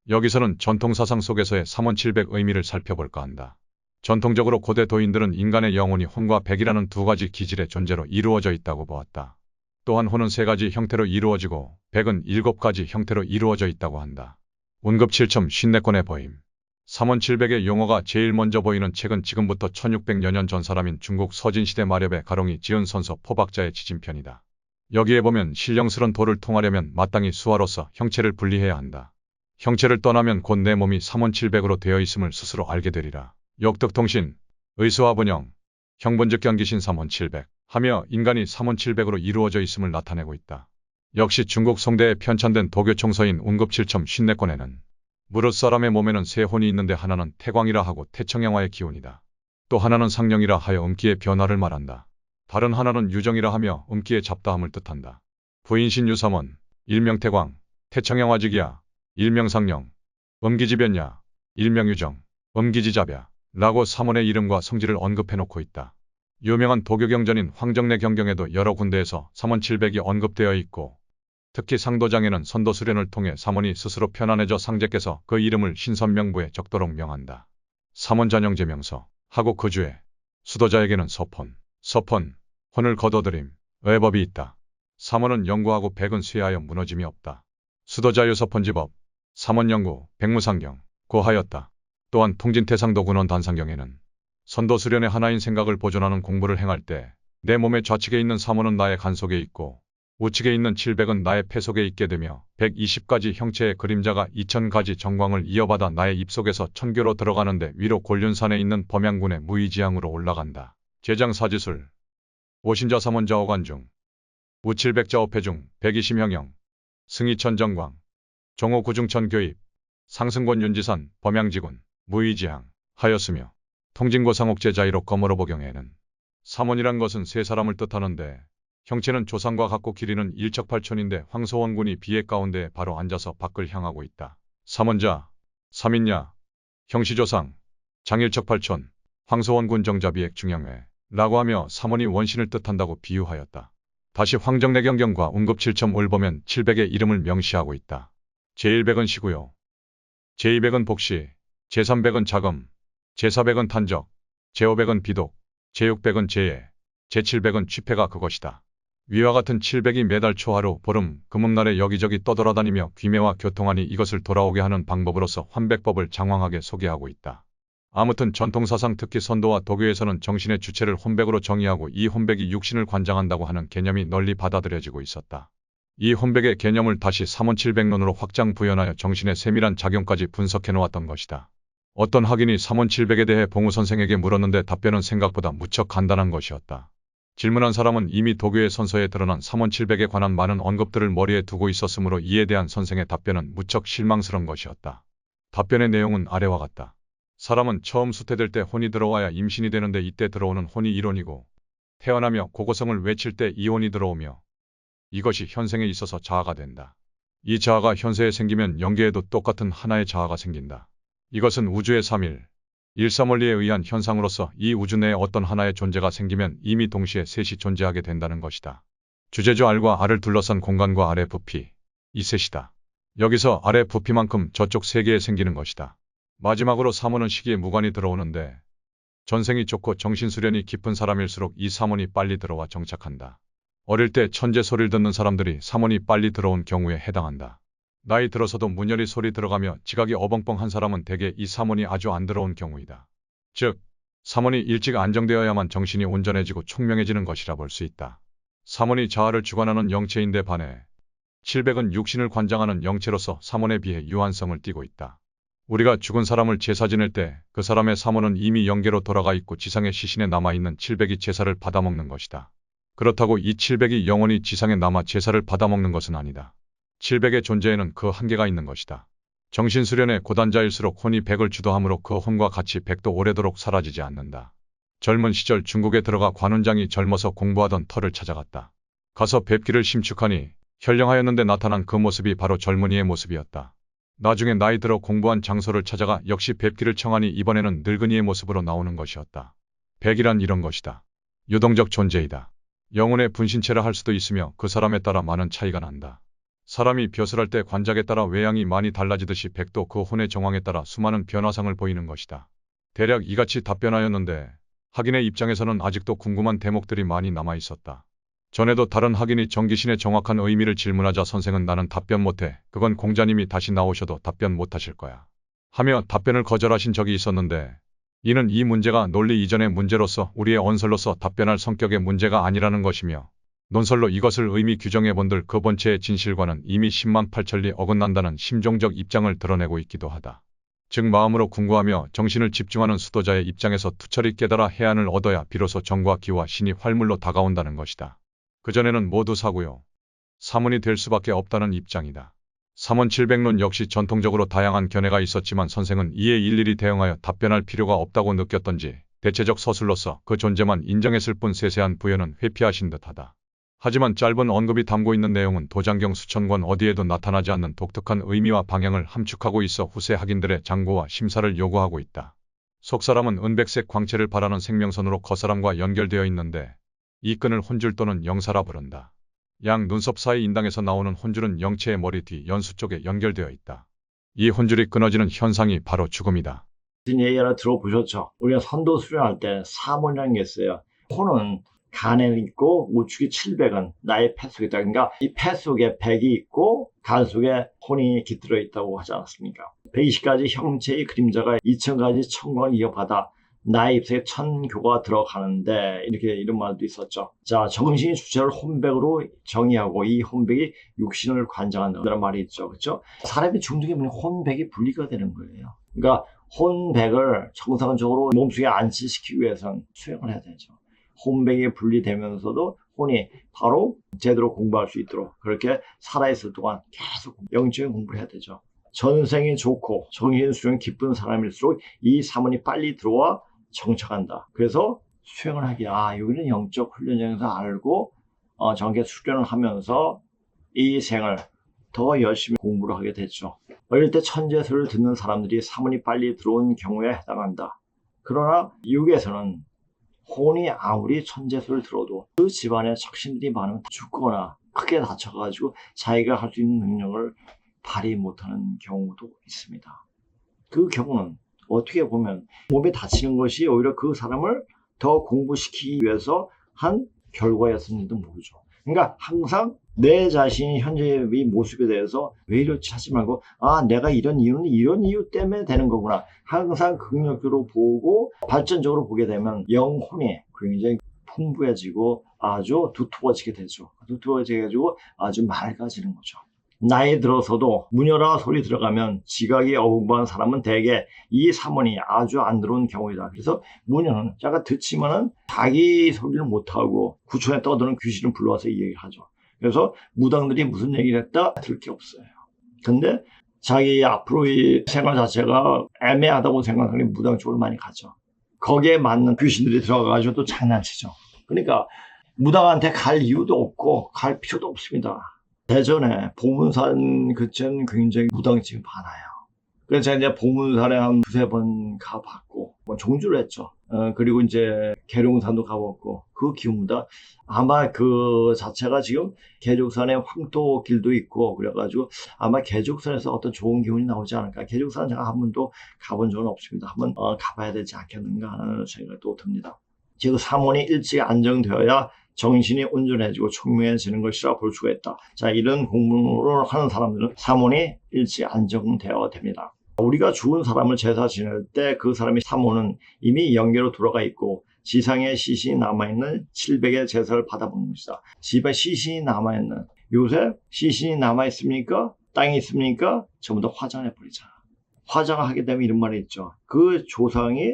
여기서는 전통사상 속에서의 삼원칠백 의미를 살펴볼까 한다. 전통적으로 고대 도인들은 인간의 영혼이 혼과 백이라는 두 가지 기질의 존재로 이루어져 있다고 보았다. 또한 혼은 세 가지 형태로 이루어지고 백은 7가지 형태로 이루어져 있다고 한다. 운급 7.54권의 보임. 삼원칠백의 용어가 제일 먼저 보이는 책은 지금부터 1600여 년 전 사람인 중국 서진시대 마렵의 가롱이 지은 선서 포박자의 지진편이다. 여기에 보면 신령스런 도를 통하려면 마땅히 수화로서 형체를 분리해야 한다. 형체를 떠나면 곧 내 몸이 삼원칠백으로 되어 있음을 스스로 알게 되리라. 역덕통신, 의수화분영, 형본즉 경기신 삼원칠백 하며 인간이 삼원칠백으로 이루어져 있음을 나타내고 있다. 역시 중국 송대에 편찬된 도교총서인 운급 7.54권에는 무릇 사람의 몸에는 세 혼이 있는데 하나는 태광이라 하고 태청양화의 기운이다. 또 하나는 상령이라 하여 음기의 변화를 말한다. 다른 하나는 유정이라 하며 음기의 잡다함을 뜻한다. 부인신 유삼원, 일명태광, 태청양화직이야, 일명상령, 음기지변야, 일명유정, 음기지잡야 라고 삼원의 이름과 성질을 언급해놓고 있다. 유명한 도교경전인 황정내 경경에도 여러 군데에서 삼원칠백이 언급되어 있고 특히 상도장에는 선도 수련을 통해 사몬이 스스로 편안해져 상제께서 그 이름을 신선명부에 적도록 명한다. 사몬 잔영제 명서 하고 그 주에 수도자에게는 서폰, 혼을 거둬들임, 의법이 있다. 사몬은 영구하고 백은 쇠하여 무너짐이 없다. 수도자유 서폰지법, 사몬영구, 백무상경, 고하였다. 또한 통진태상도 군원 단상경에는 선도 수련의 하나인 생각을 보존하는 공부를 행할 때 내 몸의 좌측에 있는 사몬은 나의 간 속에 있고 우측에 있는 700은 나의 폐 속에 있게 되며 120가지 형체의 그림자가 2000가지 정광을 이어받아 나의 입속에서 천교로 들어가는데 위로 곤륜산에 있는 범양군의 무의지향으로 올라간다. 제장사지술 오신자 사몬자오관 중 우700자오패 중 120형형 승이천 정광 종호 구중천 교입 상승권 윤지산 범양지군 무의지향 하였으며 통진고상옥제 자이로 검으로 복용에는 사몬이란 것은 세 사람을 뜻하는데 형체는 조상과 같고 길이는 일척팔촌인데 황소원군이 비의 가운데에 바로 앉아서 밖을 향하고 있다. 사몬자, 삼인야, 형시조상, 장일척팔촌, 황소원군 정자비액 중형회 라고 하며 사몬이 원신을 뜻한다고 비유하였다. 다시 황정내경경과 운급 7.5를 보면 700의 이름을 명시하고 있다. 제1백은 시구요, 제2백은 복시, 제3백은 자금, 제4백은 탄적, 제5백은 비독, 제6백은 제예, 제7백은 취패가 그것이다. 위와 같은 700이 매달 초하루, 보름, 금음날에 여기저기 떠돌아다니며 귀매와 교통하니 이것을 돌아오게 하는 방법으로서 환백법을 장황하게 소개하고 있다. 아무튼 전통사상 특히 선도와 도교에서는 정신의 주체를 혼백으로 정의하고 이 혼백이 육신을 관장한다고 하는 개념이 널리 받아들여지고 있었다. 이 혼백의 개념을 다시 삼원칠백론으로 확장 부연하여 정신의 세밀한 작용까지 분석해 놓았던 것이다. 어떤 학인이 삼원칠백에 대해 봉우 선생에게 물었는데 답변은 생각보다 무척 간단한 것이었다. 질문한 사람은 이미 도교의 선서에 드러난 삼원칠백에 관한 많은 언급들을 머리에 두고 있었으므로 이에 대한 선생의 답변은 무척 실망스러운 것이었다. 답변의 내용은 아래와 같다. 사람은 처음 수태될 때 혼이 들어와야 임신이 되는데 이때 들어오는 혼이 일혼이고 태어나며 고고성을 외칠 때 이혼이 들어오며 이것이 현생에 있어서 자아가 된다. 이 자아가 현세에 생기면 영계에도 똑같은 하나의 자아가 생긴다. 이것은 우주의 3일, 일사원리에 의한 현상으로서 이 우주 내에 어떤 하나의 존재가 생기면 이미 동시에 셋이 존재하게 된다는 것이다. 주제주 알과 알을 둘러싼 공간과 알의 부피, 이 셋이다. 여기서 알의 부피만큼 저쪽 세계에 생기는 것이다. 마지막으로 사문은 시기에 무관이 들어오는데 전생이 좋고 정신수련이 깊은 사람일수록 이 사문이 빨리 들어와 정착한다. 어릴 때 천재 소리를 듣는 사람들이 사문이 빨리 들어온 경우에 해당한다. 나이 들어서도 문열이 소리 들어가며 지각이 어벙벙한 사람은 대개 이 사문이 아주 안 들어온 경우이다. 즉, 사문이 일찍 안정되어야만 정신이 온전해지고 총명해지는 것이라 볼 수 있다. 사문이 자아를 주관하는 영체인데 반해 700은 육신을 관장하는 영체로서 사문에 비해 유한성을 띠고 있다. 우리가 죽은 사람을 제사 지낼 때 그 사람의 사문은 이미 영계로 돌아가 있고 지상의 시신에 남아있는 700이 제사를 받아먹는 것이다. 그렇다고 이 700이 영원히 지상에 남아 제사를 받아먹는 것은 아니다. 700의 존재에는 그 한계가 있는 것이다. 정신수련의 고단자일수록 혼이 100을 주도하므로 그 혼과 같이 100도 오래도록 사라지지 않는다. 젊은 시절 중국에 들어가 관운장이 젊어서 공부하던 터를 찾아갔다. 가서 뵙기를 심축하니 현령하였는데 나타난 그 모습이 바로 젊은이의 모습이었다. 나중에 나이 들어 공부한 장소를 찾아가 역시 뵙기를 청하니 이번에는 늙은이의 모습으로 나오는 것이었다. 백이란 이런 것이다. 유동적 존재이다. 영혼의 분신체라 할 수도 있으며 그 사람에 따라 많은 차이가 난다. 사람이 벼슬할 때 관작에 따라 외양이 많이 달라지듯이 백도 그 혼의 정황에 따라 수많은 변화상을 보이는 것이다. 대략 이같이 답변하였는데 학인의 입장에서는 아직도 궁금한 대목들이 많이 남아 있었다. 전에도 다른 학인이 정기신의 정확한 의미를 질문하자 선생은 나는 답변 못해. 그건 공자님이 다시 나오셔도 답변 못하실 거야. 하며 답변을 거절하신 적이 있었는데 이는 이 문제가 논리 이전의 문제로서 우리의 언설로서 답변할 성격의 문제가 아니라는 것이며 논설로 이것을 의미 규정해 본들 그 본체의 진실과는 이미 10만 8천리 어긋난다는 심종적 입장을 드러내고 있기도 하다. 즉 마음으로 궁구하며 정신을 집중하는 수도자의 입장에서 투철히 깨달아 해안을 얻어야 비로소 정과 기와 신이 활물로 다가온다는 것이다. 그전에는 모두 사고요. 사문이 될 수밖에 없다는 입장이다. 삼원칠백론 역시 전통적으로 다양한 견해가 있었지만 선생은 이에 일일이 대응하여 답변할 필요가 없다고 느꼈던지 대체적 서술로서 그 존재만 인정했을 뿐 세세한 부연은 회피하신 듯하다. 하지만 짧은 언급이 담고 있는 내용은 도장경 수천 권 어디에도 나타나지 않는 독특한 의미와 방향을 함축하고 있어 후세 학인들의 장고와 심사를 요구하고 있다. 속사람은 은백색 광채를 바라는 생명선으로 겉사람과 연결되어 있는데 이 끈을 혼줄 또는 영사라 부른다. 양 눈썹 사이 인당에서 나오는 혼줄은 영체의 머리 뒤 연수 쪽에 연결되어 있다. 이 혼줄이 끊어지는 현상이 바로 죽음이다. 얘기 하나 들어보셨죠? 우리가 선도 수련할 때 사문이라는 게 있어요. 혼은 간에 있고 우측이 700은 나의 폐 속에 있다. 그러니까 이 폐 속에 100이 있고 간 속에 혼이 깃들어 있다고 하지 않았습니까? 120가지 형체의 그림자가 2000가지 천광을 이어받아 나의 입속에 천교가 들어가는데 이렇게 이런 말도 있었죠. 자, 정신이 주체를 혼백으로 정의하고 이 혼백이 육신을 관장한다는 말이 있죠. 그렇죠? 사람이 중독이 뭐냐 혼백이 분리가 되는 거예요. 그러니까 혼백을 정상적으로 몸속에 안치시키기 위해서는 수행을 해야 되죠. 혼백이 분리되면서도 혼이 바로 제대로 공부할 수 있도록 그렇게 살아있을 동안 계속 영적인 공부를 해야 되죠. 전생이 좋고 정신 수행 깊은 사람일수록 이 사문이 빨리 들어와 정착한다. 그래서 수행을 하기에 여기는 영적 훈련장에서 알고 정계 수련을 하면서 이 생을 더 열심히 공부를 하게 됐죠. 어릴 때 천재소를 듣는 사람들이 사문이 빨리 들어온 경우에 해당한다. 그러나 육에서는 혼이 아무리 천재소를 들어도 그 집안에 척신들이 많으면 죽거나 크게 다쳐가지고 자기가 할 수 있는 능력을 발휘 못하는 경우도 있습니다. 그 경우는 어떻게 보면 몸에 다치는 것이 오히려 그 사람을 더 공부시키기 위해서 한 결과였는지도 모르죠. 그러니까 항상 내 자신이 현재의 이 모습에 대해서 왜 이렇지 하지 말고 내가 이런 이유는 이런 이유 때문에 되는 거구나. 항상 긍정적으로 보고 발전적으로 보게 되면 영혼이 굉장히 풍부해지고 아주 두터워지게 되죠. 두터워지고 아주 맑아지는 거죠. 나이 들어서도 문열아 소리 들어가면 지각이 어벙벙한 사람은 대개 이 사문이 아주 안 들어온 경우이다. 그래서 문열은 약간 듣지만은 자기 소리를 못하고 구천에 떠드는 귀신을 불러와서 이 얘기를 하죠. 그래서 무당들이 무슨 얘기를 했다? 들을 게 없어요. 근데 자기 앞으로의 생활 자체가 애매하다고 생각하는 무당 쪽으로 많이 가죠. 거기에 맞는 귀신들이 들어가가지고 또 장난치죠. 그러니까 무당한테 갈 이유도 없고 갈 필요도 없습니다. 대전에 보문산 그쯤 굉장히 무당집이 많아요. 그래서 제가 이제 보문산에 한 두세 번 가봤고, 종주를 했죠. 그리고 이제 계룡산도 가봤고, 그 기운보다 아마 그 자체가 지금 계족산에 황토길도 있고, 그래가지고 아마 계족산에서 어떤 좋은 기운이 나오지 않을까. 계족산 제가 한 번도 가본 적은 없습니다. 한번 가봐야 되지 않겠는가 하는 생각도 듭니다. 지금 사문이 일찍 안정되어야 정신이 온전해지고 총명해지는 것이라 볼 수가 있다. 자, 이런 공부를 하는 사람들은 사문이 일찍 안정되어야 됩니다. 우리가 죽은 사람을 제사 지낼 때 그 사람이 사문은 이미 영계로 돌아가 있고 지상에 시신이 남아있는 700의 제사를 받아보는 것이다. 집에 시신이 남아있는, 요새 시신이 남아있습니까? 땅이 있습니까? 전부 다 화장해버리잖아. 화장하게 되면 이런 말이 있죠. 그 조상이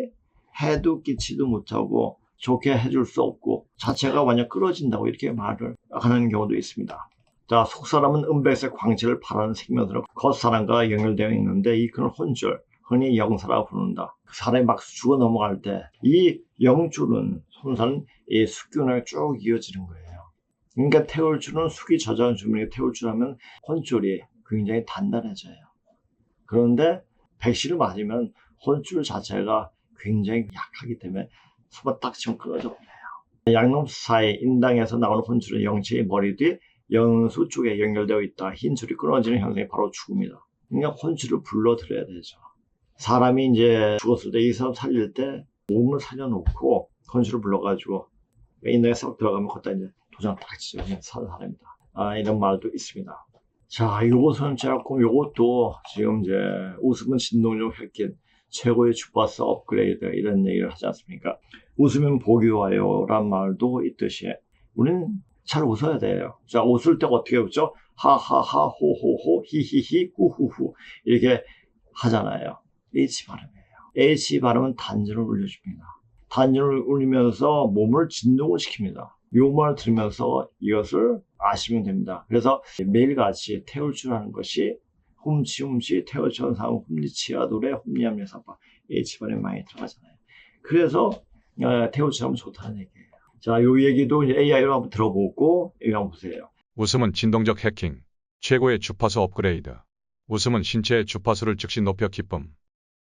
해도 끼치도 못하고 좋게 해줄 수 없고 자체가 완전 끊어진다고 이렇게 말을 하는 경우도 있습니다. 자, 속사람은 은백색 광채를 바라는 생명으로 겉사람과 연결되어 있는데 이 그는 혼줄, 흔히 영사라고 부른다. 그 사람이 막 죽어 넘어갈 때 이 영줄은 손사는 이 숙균을 쭉 이어지는 거예요. 그러니까 태울 줄은 숙이 저장한 주문에 태울 줄 하면 혼줄이 굉장히 단단해져요. 그런데 백신을 맞으면 혼줄 자체가 굉장히 약하기 때문에 손을 딱 치면 끊어져 버려요. 양놈 사이 인당에서 나오는 혼줄은 영체의 머리 뒤 연수 쪽에 연결되어 있다. 흰 줄이 끊어지는 현상이 바로 죽음이다. 그러니까 혼줄을 불러들여야 되죠. 사람이 이제 죽었을 때 이 사람 살릴 때 몸을 살려놓고 혼줄을 불러가지고 인당에 썩 들어가면 그때 이제 도장 딱 치죠. 사는 사람이다. 이런 말도 있습니다. 자, 요것은 조금 요것도 지금 이제 웃음은 진동적 획긴 최고의 주파수 업그레이드 이런 얘기를 하지 않습니까? 웃으면 복이 와요 란 말도 있듯이 우리는 잘 웃어야 돼요. 자, 웃을 때 어떻게 웃죠? 하하하 호호호 히히히 후후후 이렇게 하잖아요. H 발음이에요. H 발음은 단전을 울려줍니다. 단전을 울리면서 몸을 진동을 시킵니다. 요 말 들으면서 이것을 아시면 됩니다. 그래서 매일같이 태울 줄 아는 것이 훔치 태어천상 훔리치야 노래 훔리함리사파 H발음이 많이 들어가잖아요. 그래서 태우처럼 좋다는 얘기예요. 자, 요 얘기도 이제 AI로 한번 들어보고 이거 한번 보세요. 웃음은 진동적 해킹, 최고의 주파수 업그레이드. 웃음은 신체의 주파수를 즉시 높여 기쁨,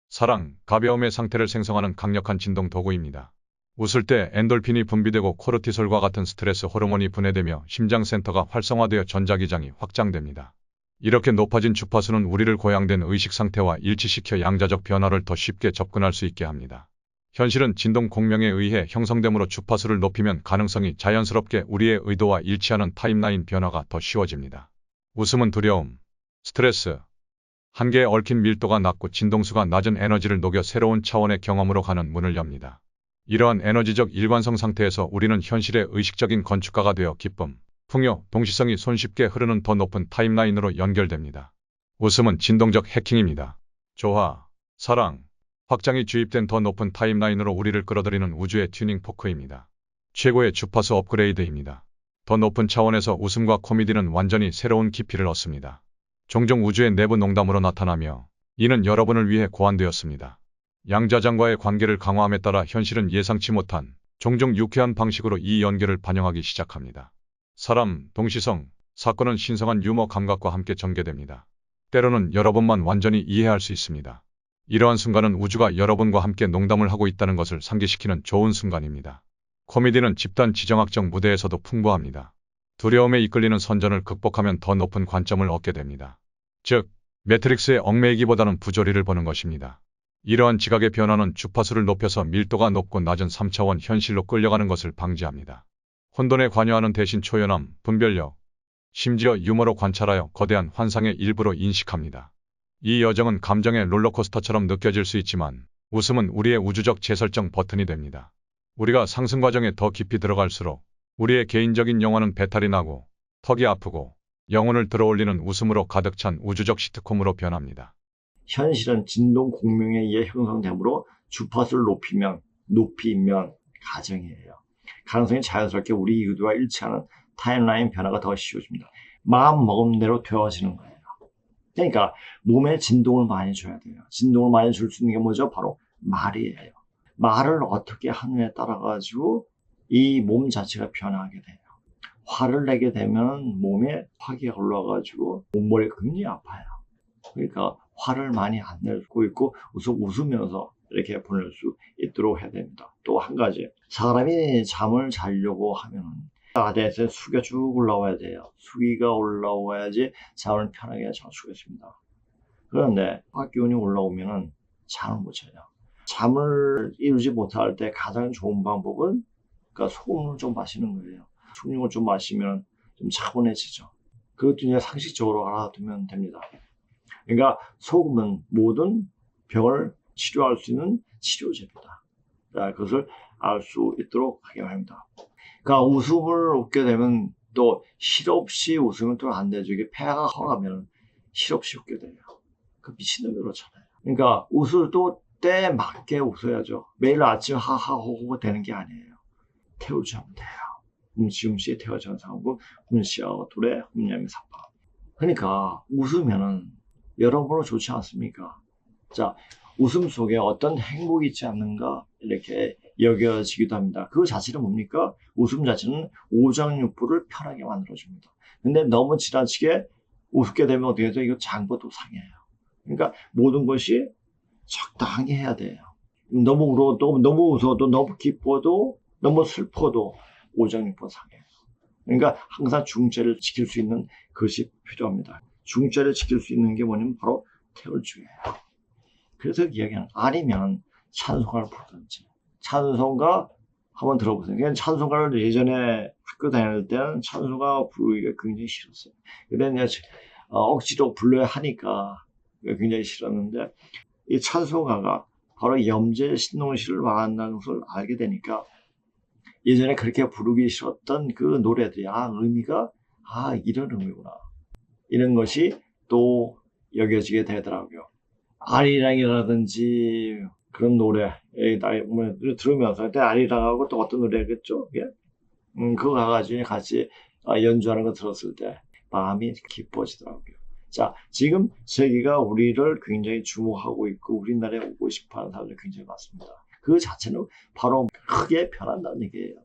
사랑, 가벼움의 상태를 생성하는 강력한 진동 도구입니다. 웃을 때 엔돌핀이 분비되고 코르티솔과 같은 스트레스 호르몬이 분해되며 심장센터가 활성화되어 전자기장이 확장됩니다. 이렇게 높아진 주파수는 우리를 고양된 의식 상태와 일치시켜 양자적 변화를 더 쉽게 접근할 수 있게 합니다. 현실은 진동 공명에 의해 형성되므로 주파수를 높이면 가능성이 자연스럽게 우리의 의도와 일치하는 타임라인 변화가 더 쉬워집니다. 웃음은 두려움, 스트레스, 한계에 얽힌 밀도가 낮고 진동수가 낮은 에너지를 녹여 새로운 차원의 경험으로 가는 문을 엽니다. 이러한 에너지적 일관성 상태에서 우리는 현실의 의식적인 건축가가 되어 기쁨, 풍요, 동시성이 손쉽게 흐르는 더 높은 타임라인으로 연결됩니다. 웃음은 진동적 해킹입니다. 조화, 사랑, 확장이 주입된 더 높은 타임라인으로 우리를 끌어들이는 우주의 튜닝 포크입니다. 최고의 주파수 업그레이드입니다. 더 높은 차원에서 웃음과 코미디는 완전히 새로운 깊이를 얻습니다. 종종 우주의 내부 농담으로 나타나며 이는 여러분을 위해 고안되었습니다. 양자장과의 관계를 강화함에 따라 현실은 예상치 못한 종종 유쾌한 방식으로 이 연결을 반영하기 시작합니다. 사람, 동시성, 사건은 신성한 유머 감각과 함께 전개됩니다. 때로는 여러분만 완전히 이해할 수 있습니다. 이러한 순간은 우주가 여러분과 함께 농담을 하고 있다는 것을 상기시키는 좋은 순간입니다. 코미디는 집단 지정학적 무대에서도 풍부합니다. 두려움에 이끌리는 선전을 극복하면 더 높은 관점을 얻게 됩니다. 즉, 매트릭스의 얽매이기보다는 부조리를 보는 것입니다. 이러한 지각의 변화는 주파수를 높여서 밀도가 높고 낮은 3차원 현실로 끌려가는 것을 방지합니다. 혼돈에 관여하는 대신 초연함, 분별력, 심지어 유머로 관찰하여 거대한 환상의 일부로 인식합니다. 이 여정은 감정의 롤러코스터처럼 느껴질 수 있지만 웃음은 우리의 우주적 재설정 버튼이 됩니다. 우리가 상승 과정에 더 깊이 들어갈수록 우리의 개인적인 영화는 배탈이 나고 턱이 아프고 영혼을 들어올리는 웃음으로 가득 찬 우주적 시트콤으로 변합니다. 현실은 진동 공명에 의해 형성되므로 주파수를 높이면 가정이에요. 가능성이 자연스럽게 우리 의도와 일치하는 타임라인 변화가 더 쉬워집니다. 마음 먹은 대로 되어지는 거예요. 그러니까 몸에 진동을 많이 줘야 돼요. 진동을 많이 줄 수 있는 게 뭐죠? 바로 말이에요. 말을 어떻게 하느냐에 따라 가지고 이 몸 자체가 변화하게 돼요. 화를 내게 되면 몸에 화기가 올라가지고 몸머리가 굉장히 아파요. 그러니까 화를 많이 안 내고 있고 웃으면서 이렇게 보낼 수 있도록 해야 됩니다. 또 한 가지, 사람이 잠을 자려고 하면 아래에서 수기가 쭉 올라와야 돼요. 수기가 올라와야지 잠을 편하게 잘 수가 있습니다. 그런데 화기운이 올라오면 잠을 못 자요. 잠을 이루지 못할 때 가장 좋은 방법은 그러니까 소금을 좀 마시는 거예요. 소금을 좀 마시면 좀 차분해지죠. 그것도 이제 상식적으로 알아두면 됩니다. 그러니까 소금은 모든 병을 치료할 수 있는 치료제입니다. 그것을 알 수 있도록 하게 합니다. 그러니까 웃음을 웃게 되면 또 실없이 웃으면 또 안 되죠. 이게 폐가 허가면 실없이 웃게 돼요. 그 미친놈이 그렇잖아요. 그러니까 웃을 또 때에 맞게 웃어야죠. 매일 아침 하하호호 되는 게 아니에요. 태우지 하면 돼요. 음시음시에 태워전상하고 문시하고 둘에 흠냠이 사파. 그러니까 웃으면은 여러모로 좋지 않습니까? 자, 웃음 속에 어떤 행복이 있지 않는가 이렇게 여겨지기도 합니다. 그 자체는 뭡니까? 웃음 자체는 오장육부를 편하게 만들어줍니다. 근데 너무 지나치게 웃게 되면 어떻게 되죠? 이거 장부도 상해요. 그러니까 모든 것이 적당히 해야 돼요. 너무 울어도, 너무 웃어도, 너무 기뻐도, 너무 슬퍼도 오장육부 상해요. 그러니까 항상 중재를 지킬 수 있는 것이 필요합니다. 중재를 지킬 수 있는 게 뭐냐면 바로 태울주예요. 그래서 이야기하는 아니면 찬송가를 부르든지 찬송가 한번 들어보세요. 그냥 찬송가를 예전에 학교 다닐 때는 찬송가 부르기가 굉장히 싫었어요. 근데 이제 억지로 불러야 하니까 굉장히 싫었는데 이 찬송가가 바로 염제 신동시를 말한다는 것을 알게 되니까 예전에 그렇게 부르기 싫었던 그 노래들이 의미가 이런 의미구나. 이런 것이 또 여겨지게 되더라고요. 아리랑이라든지 그런 노래 들으면서 그때 아리랑하고 또 어떤 노래겠죠? 그거 가가지고 같이 연주하는 거 들었을 때 마음이 기뻐지더라고요. 자, 지금 세계가 우리를 굉장히 주목하고 있고 우리나라에 오고 싶어하는 사람들이 굉장히 많습니다. 그 자체는 바로 크게 변한다는 얘기예요.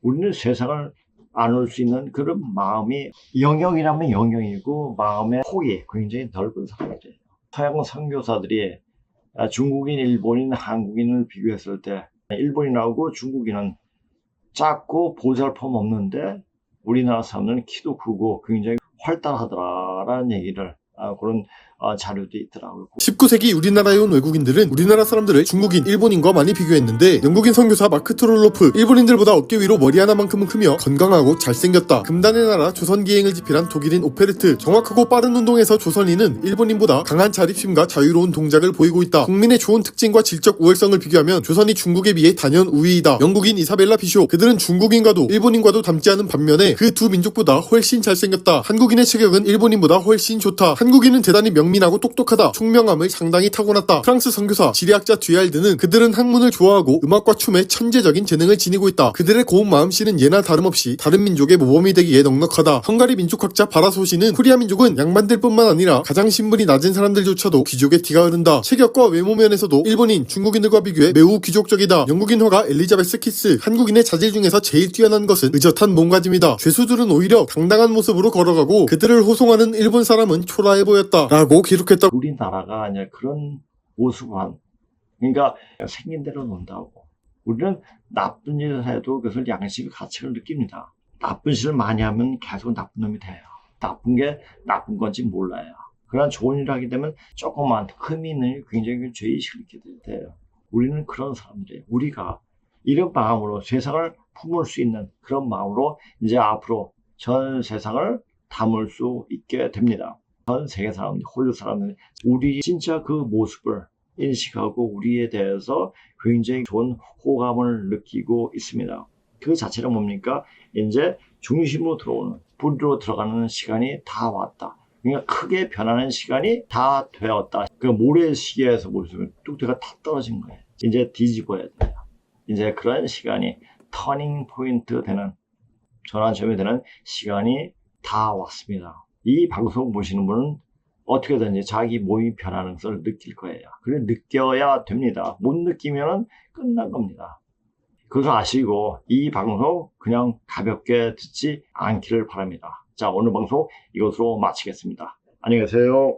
우리는 세상을 나눌 수 있는 그런 마음이 영역이라면 영역이고 마음의 폭이 굉장히 넓은 사람들이에요. 서양 선교사들이 중국인, 일본인, 한국인을 비교했을 때 일본인하고 중국인은 작고 보잘품 없는데 우리나라 사람들은 키도 크고 굉장히 활달하더라라는 얘기를 그런 자료도 있더라고요. 19세기 우리나라에 온 외국인들은 우리나라 사람들을 중국인, 일본인과 많이 비교했는데 영국인 선교사 마크 트롤로프 일본인들보다 어깨 위로 머리 하나만큼은 크며 건강하고 잘생겼다. 금단의 나라 조선 기행을 집필한 독일인 오페르트 정확하고 빠른 운동에서 조선인은 일본인보다 강한 자립심과 자유로운 동작을 보이고 있다. 국민의 좋은 특징과 질적 우월성을 비교하면 조선이 중국에 비해 단연 우위이다. 영국인 이사벨라 비쇼 그들은 중국인과도 일본인과도 닮지 않은 반면에 그 두 민족보다 훨씬 잘생겼다. 한국인의 체격은 일본인보다 훨씬 좋다. 한국인은 대단히 명민하고 똑똑하다. 총명함을 상당히 타고났다. 프랑스 선교사 지리학자 듀알드는 그들은 학문을 좋아하고 음악과 춤에 천재적인 재능을 지니고 있다. 그들의 고운 마음씨는 예나 다름없이 다른 민족의 모범이 되기에 넉넉하다. 헝가리 민족학자 바라소시는 코리아 민족은 양반들뿐만 아니라 가장 신분이 낮은 사람들조차도 귀족의 티가 흐른다. 체격과 외모 면에서도 일본인, 중국인들과 비교해 매우 귀족적이다. 영국인 화가 엘리자베스 키스 한국인의 자질 중에서 제일 뛰어난 것은 의젓한 몸가짐이다. 죄수들은 오히려 당당한 모습으로 걸어가고 그들을 호송하는 일본 사람은 초라해 보였다. 라고 기록했다. 우리나라가 이제 그런 모습한, 그러니까 생긴 대로 논다고. 우리는 나쁜 일을 해도 그것을 양식의 가치를 느낍니다. 나쁜 짓을 많이 하면 계속 나쁜 놈이 돼요. 나쁜 게 나쁜 건지 몰라요. 그러나 좋은 일을 하게 되면 조금만 흠이 있는 일 굉장히 죄의식을 느끼게 돼요. 우리는 그런 사람들이에요. 우리가 이런 마음으로 세상을 품을 수 있는 그런 마음으로 이제 앞으로 전 세상을 담을 수 있게 됩니다. 전 세계 사람들, 홀로 사람들, 우리 진짜 그 모습을 인식하고 우리에 대해서 굉장히 좋은 호감을 느끼고 있습니다. 그 자체는 뭡니까? 이제 중심으로 들어오는, 뿌리로 들어가는 시간이 다 왔다. 그러니까 크게 변하는 시간이 다 되었다. 그 모래시계에서 보시면 뚝배기가 다 떨어진 거예요. 이제 뒤집어야 돼요. 이제 그런 시간이 터닝 포인트 되는, 전환점이 되는 시간이 다 왔습니다. 이 방송 보시는 분은 어떻게든지 자기 몸이 변하는 것을 느낄 거예요. 그래 느껴야 됩니다. 못 느끼면 끝난 겁니다. 그것을 아시고 이 방송 그냥 가볍게 듣지 않기를 바랍니다. 자, 오늘 방송 이것으로 마치겠습니다. 안녕히 계세요.